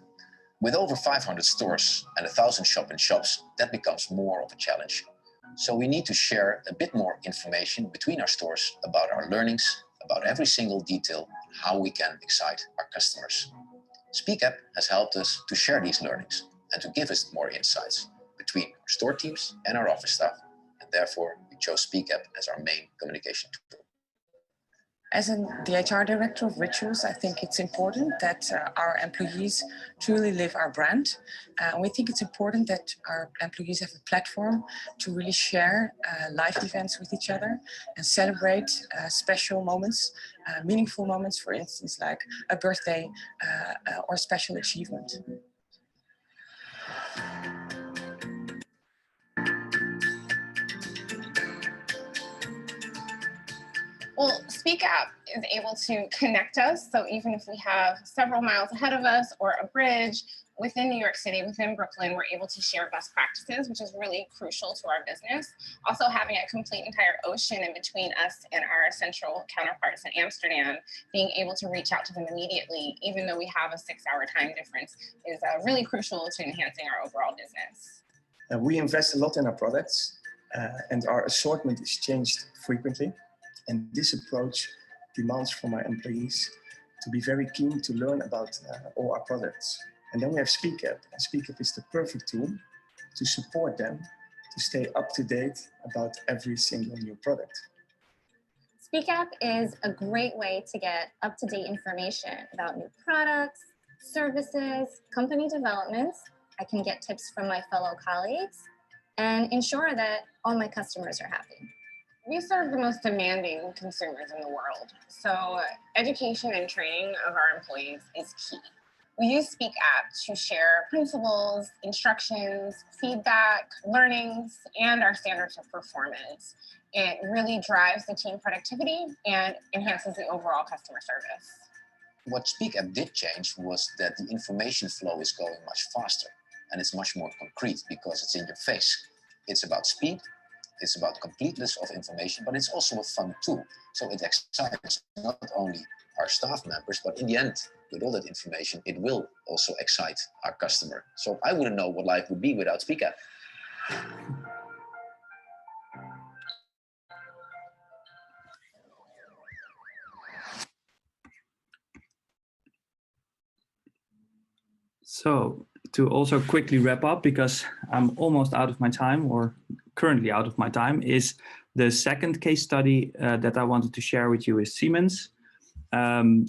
With over 500 stores and 1,000 shop-in-shops, that becomes more of a challenge. So we need to share a bit more information between our stores about our learnings, about every single detail, how we can excite our customers. Speak App has helped us to share these learnings and to give us more insights between our store teams and our office staff, and therefore we chose Speak App as our main communication tool. As the HR director of Rituals, I think it's important that our employees truly live our brand. We think it's important that our employees have a platform to really share live events with each other and celebrate special moments, meaningful moments, for instance, like a birthday or a special achievement. Well, Speak Up is able to connect us. So even if we have several miles ahead of us or a bridge within New York City, within Brooklyn, we're able to share best practices, which is really crucial to our business. Also having a complete entire ocean in between us and our central counterparts in Amsterdam, being able to reach out to them immediately, even though we have a 6-hour time difference, is really crucial to enhancing our overall business. We invest a lot in our products and our assortment is changed frequently. And this approach demands from our employees to be very keen to learn about all our products. And then we have Speak Up. And Speak Up is the perfect tool to support them to stay up to date about every single new product. Speak Up is a great way to get up-to-date information about new products, services, company developments. I can get tips from my fellow colleagues and ensure that all my customers are happy. We serve the most demanding consumers in the world, so education and training of our employees is key. We use Speak App to share principles, instructions, feedback, learnings, and our standards of performance. It really drives the team productivity and enhances the overall customer service. What Speak App did change was that the information flow is going much faster and it's much more concrete because it's in your face. It's about speed. It's about completeness of information, but it's also a fun tool. So it excites not only our staff members, but in the end, with all that information, it will also excite our customer. So I wouldn't know what life would be without Speak Up. So to also quickly wrap up, because I'm almost out of my time or currently out of my time, is the second case study that I wanted to share with you is Siemens.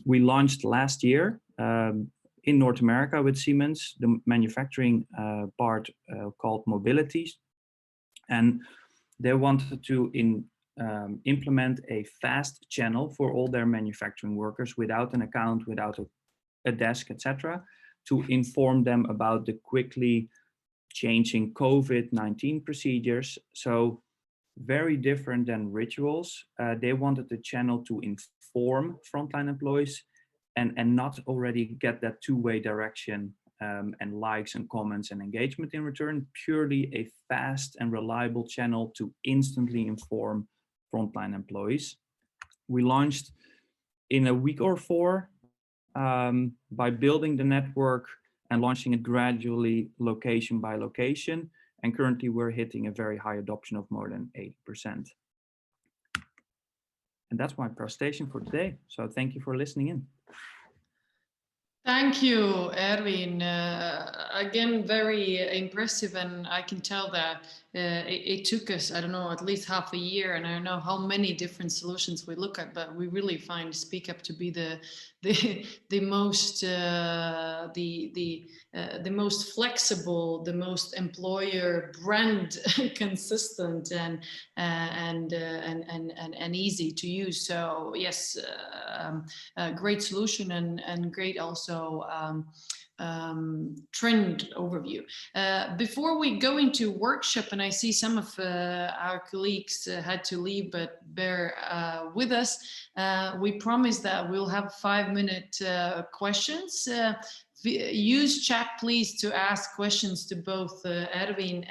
We launched last year in North America with Siemens, the manufacturing part called Mobility. And they wanted to implement a fast channel for all their manufacturing workers without an account, without a desk, etc., to inform them about the quickly changing COVID-19 procedures. So very different than Rituals. They wanted the channel to inform frontline employees and not already get that two-way direction and likes and comments and engagement in return, purely a fast and reliable channel to instantly inform frontline employees. We launched in a week or 4 by building the network and launching it gradually location by location. And currently we're hitting a very high adoption of more than 80%. And that's my presentation for today. So thank you for listening in. Thank you, Erwin. Again, very impressive, and I can tell that it took us, I don't know, at least half a year, and I don't know how many different solutions we look at, but we really find Speak Up to be the most flexible, the most employer brand consistent and easy to use. So yes, a great solution and great also trend overview. Before we go into workshop, and I see some of our colleagues had to leave, but bear with us. We promise that we'll have 5-minute questions. Use chat, please, to ask questions to both Erwin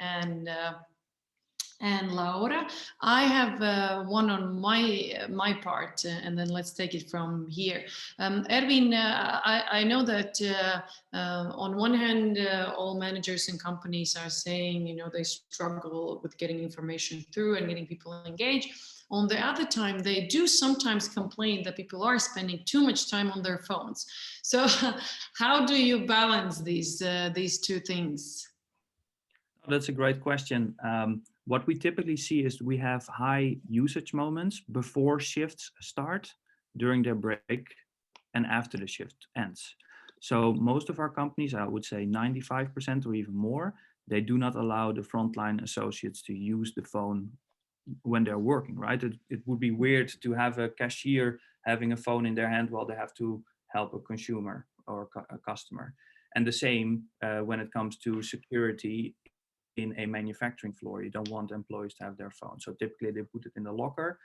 and Laura. I have one on my part, and then let's take it from here. Erwin, I know that on one hand, all managers and companies are saying, you know, they struggle with getting information through and getting people engaged. On the other time, they do sometimes complain that people are spending too much time on their phones. So how do you balance these two things? That's a great question. What we typically see is we have high usage moments before shifts start. during their break, and after the shift ends. So most of our companies, I would say 95% or even more, they do not allow the frontline associates to use the phone when they're working, right? It would be weird to have a cashier having a phone in their hand while they have to help a consumer or a customer. And the same when it comes to security in a manufacturing floor. You don't want employees to have their phone. So typically they put it in the locker,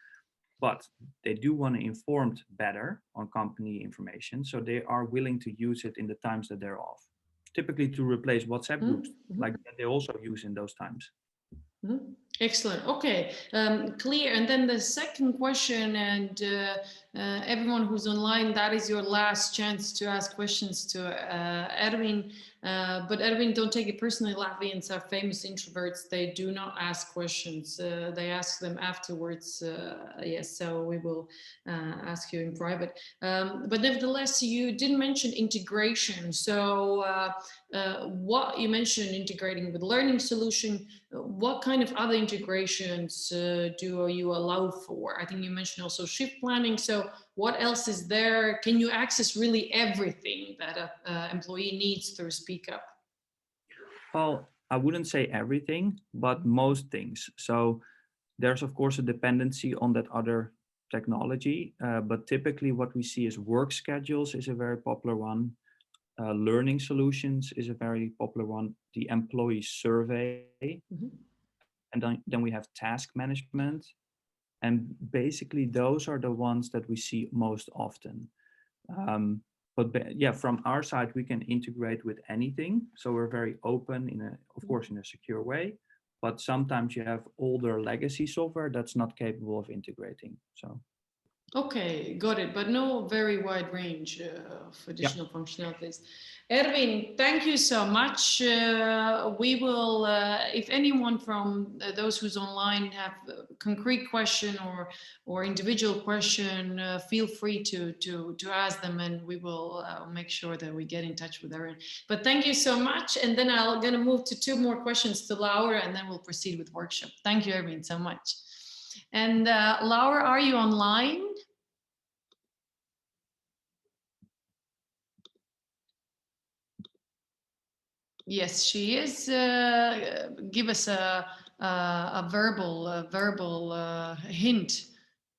but they do want to inform better on company information. So they are willing to use it in the times that they're off, typically to replace WhatsApp groups, like that they also use in those times. Excellent. Okay, clear. And then the second question, and everyone who's online, that is your last chance to ask questions to Erwin. But Erwin, don't take it personally. Latvians are famous introverts. They do not ask questions. They ask them afterwards. Yes, so we will ask you in private. But nevertheless, you did mention integration. So what you mentioned integrating with learning solution, what kind of other integrations do you allow for? I think you mentioned also shift planning. So what else is there? Can you access really everything that an employee needs through Speak Up? Well, I wouldn't say everything, but most things. So there's of course a dependency on that other technology, but typically what we see is work schedules is a very popular one. Learning solutions is a very popular one. The employee survey, and then we have task management. And basically those are the ones that we see most often. But yeah, from our side, we can integrate with anything. So we're very open of course, in a secure way, but sometimes you have older legacy software that's not capable of integrating. So. Okay, got it, but no very wide range of additional functionalities. Erwin, thank you so much. We will, if anyone from those who's online have a concrete question or individual question, feel free to ask them, and we will make sure that we get in touch with Erwin. But thank you so much, and then I'm going to move to 2 more questions to Laura, and then we'll proceed with workshop. Thank you, Erwin, so much. And Laura, are you online? Yes, she is. Give us a verbal hint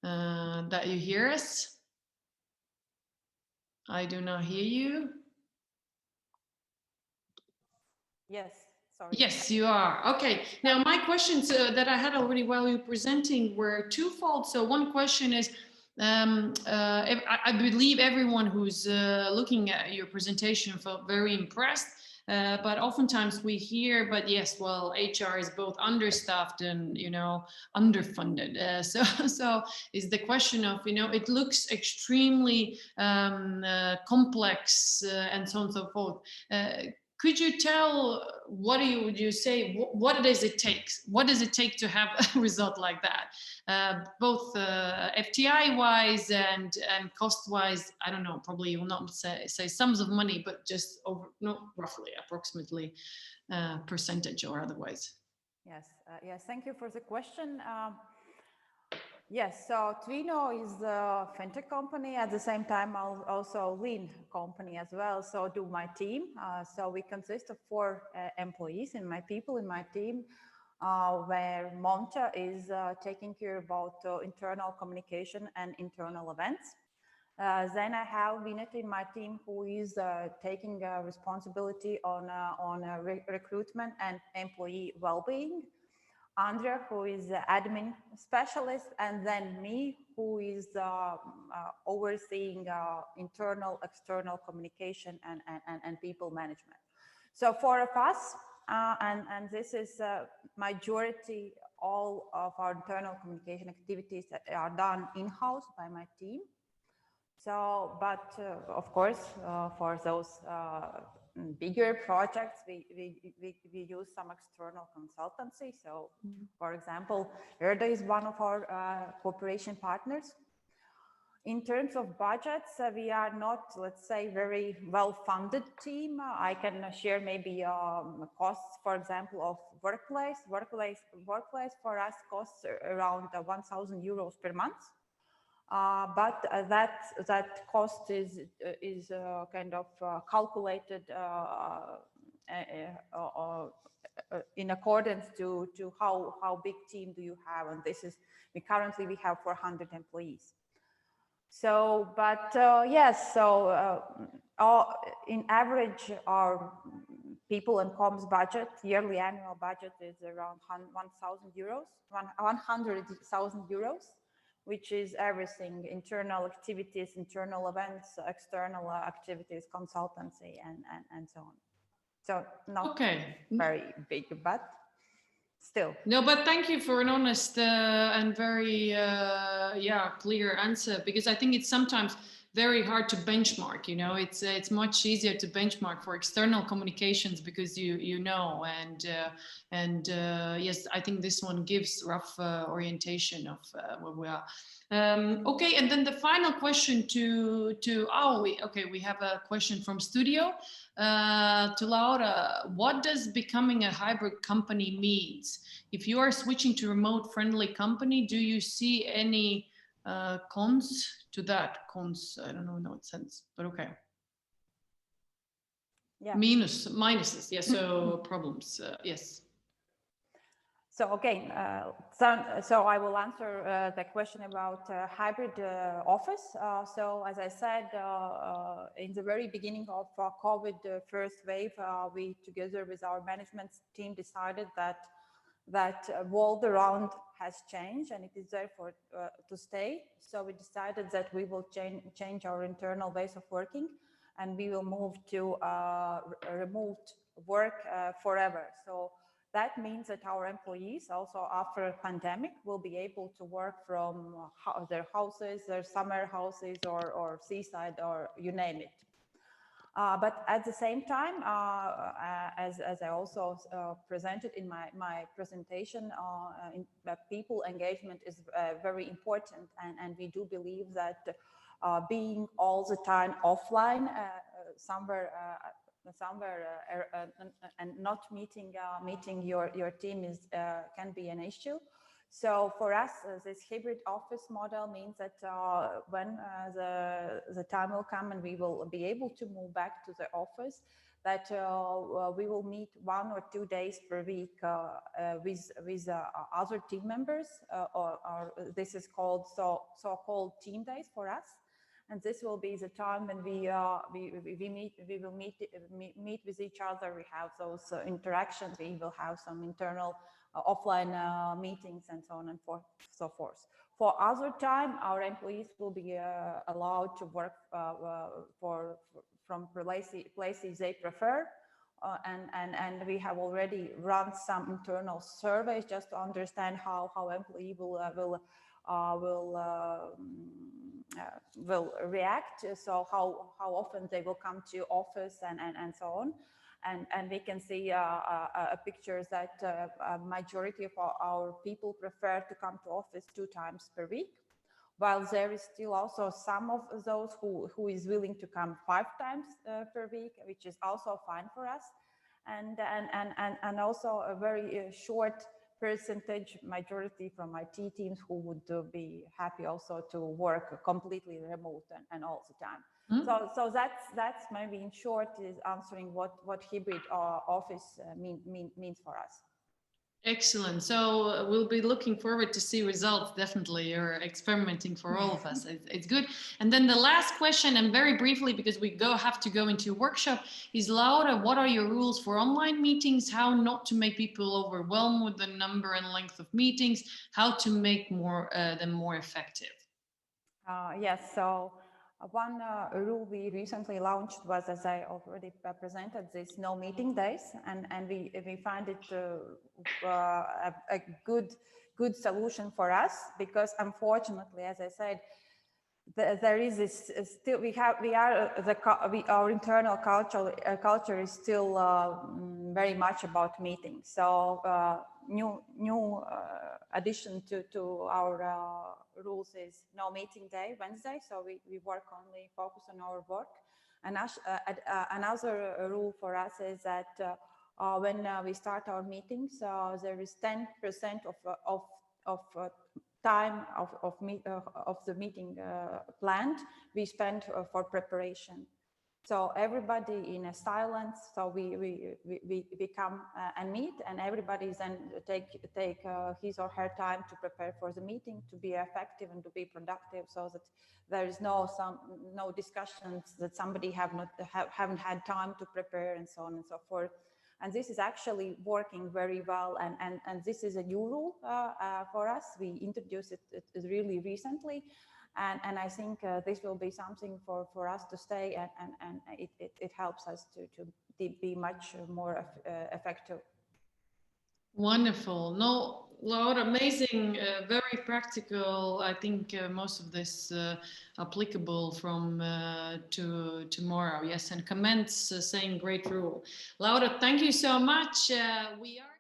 that you hear us. I do not hear you. Yes, sorry. Yes, you are. Okay. Now, my questions that I had already while you were presenting were twofold. So one question is, I believe everyone who's looking at your presentation felt very impressed. But oftentimes we hear, but yes, well, HR is both understaffed and, underfunded. So is the question of, it looks extremely complex and so on and so forth. Could you tell, would you say, what does it take? What does it take to have a result like that? Both FTI wise and cost wise, I don't know, probably you will not say sums of money, but just roughly, approximately percentage or otherwise. Yes, yes, thank you for the question. Yes, so Twino is a fintech company. At the same time, also lean company as well. So do my team. So we consist of 4 employees in my team, where Monta is taking care about internal communication and internal events. Then I have Vinit in my team who is taking responsibility on recruitment and employee well-being. Andrea, who is the admin specialist, and then me, who is overseeing internal, external communication and people management. So 4 of us, and this is majority, all of our internal communication activities that are done in-house by my team. So, but of course, for those bigger projects, we use some external consultancy. So, for example, ERDA is one of our cooperation partners. In terms of budgets, we are not, let's say, very well-funded team. I can share maybe costs, for example, of workplace. Workplace for us costs around 1,000 euros per month. But that cost is kind of calculated in accordance to how big team do you have, and this is currently we have 400 employees. So, but yes, so in average, our people and comms budget, yearly annual budget is around 1,000 euros, 100,000 euros, which is everything: internal activities, internal events, external activities, consultancy, and so on. So not very big, but still. No, but thank you for an honest and very clear answer, because I think it's sometimes very hard to benchmark. You know, it's much easier to benchmark for external communications because you know, and yes, I think this one gives rough orientation of where we are. Okay, and then the final question to we have a question from studio to Laura. What does becoming a hybrid company means? If you are switching to remote friendly company, do you see any cons to that? Cons, I don't know in what sense, but okay. Yeah. Minuses, yes, so problems, yes. So again, so I will answer the question about hybrid office. So as I said, in the very beginning of COVID first wave, we together with our management team decided that world around has changed and it is there for to stay. So we decided that we will change our internal ways of working, and we will move to remote work forever. So that means that our employees also after pandemic will be able to work from their houses, their summer houses, or seaside, or you name it. But at the same time, as I also presented in my presentation, people engagement is very important, and we do believe that being all the time offline somewhere and not meeting your team is can be an issue. So for us, this hybrid office model means that when the time will come and we will be able to move back to the office, that we will meet 1 or 2 days per week with other team members, or this is called so-called team days for us. And this will be the time when we will meet with each other. We have those interactions. We will have some internal offline meetings and so on and so forth. For other time, our employees will be allowed to work from places they prefer. And we have already run some internal surveys just to understand how employee will react. So how often they will come to office and so on. And we can see pictures that a majority of our people prefer to come to office 2 times per week, while there is still also some of those who is willing to come 5 times per week, which is also fine for us. And also a very short percentage majority from IT teams who would be happy also to work completely remote and all the time. So that's maybe in short is answering what hybrid office means for us. Excellent. So we'll be looking forward to see results. Definitely, you're experimenting for all of us. It's good. And then the last question, and very briefly, because we have to go into a workshop, is Laura, what are your rules for online meetings? How not to make people overwhelmed with the number and length of meetings? How to make them more effective? Yes. So one rule we recently launched was, as I already presented, this no meeting days, and we find it a good solution for us, because unfortunately, as I said, there is this still our internal culture is still very much about meetings. So new addition to our rules is no meeting day Wednesday. So we work only focus on our work. And another rule for us is that when we start our meetings, there is 10% of time of the meeting planned, we spend for preparation. So everybody in a silence. So we come and meet, and everybody then take his or her time to prepare for the meeting, to be effective and to be productive, so that there is no discussions that somebody haven't had time to prepare, and so on and so forth. And this is actually working very well, and this is a new rule for us. We introduced it really recently. And I think this will be something for us to stay, and it helps us to be much more effective. Wonderful. No, Laura, amazing, very practical. I think most of this applicable from to tomorrow. Yes, and comments saying great rule. Laura, thank you so much. We are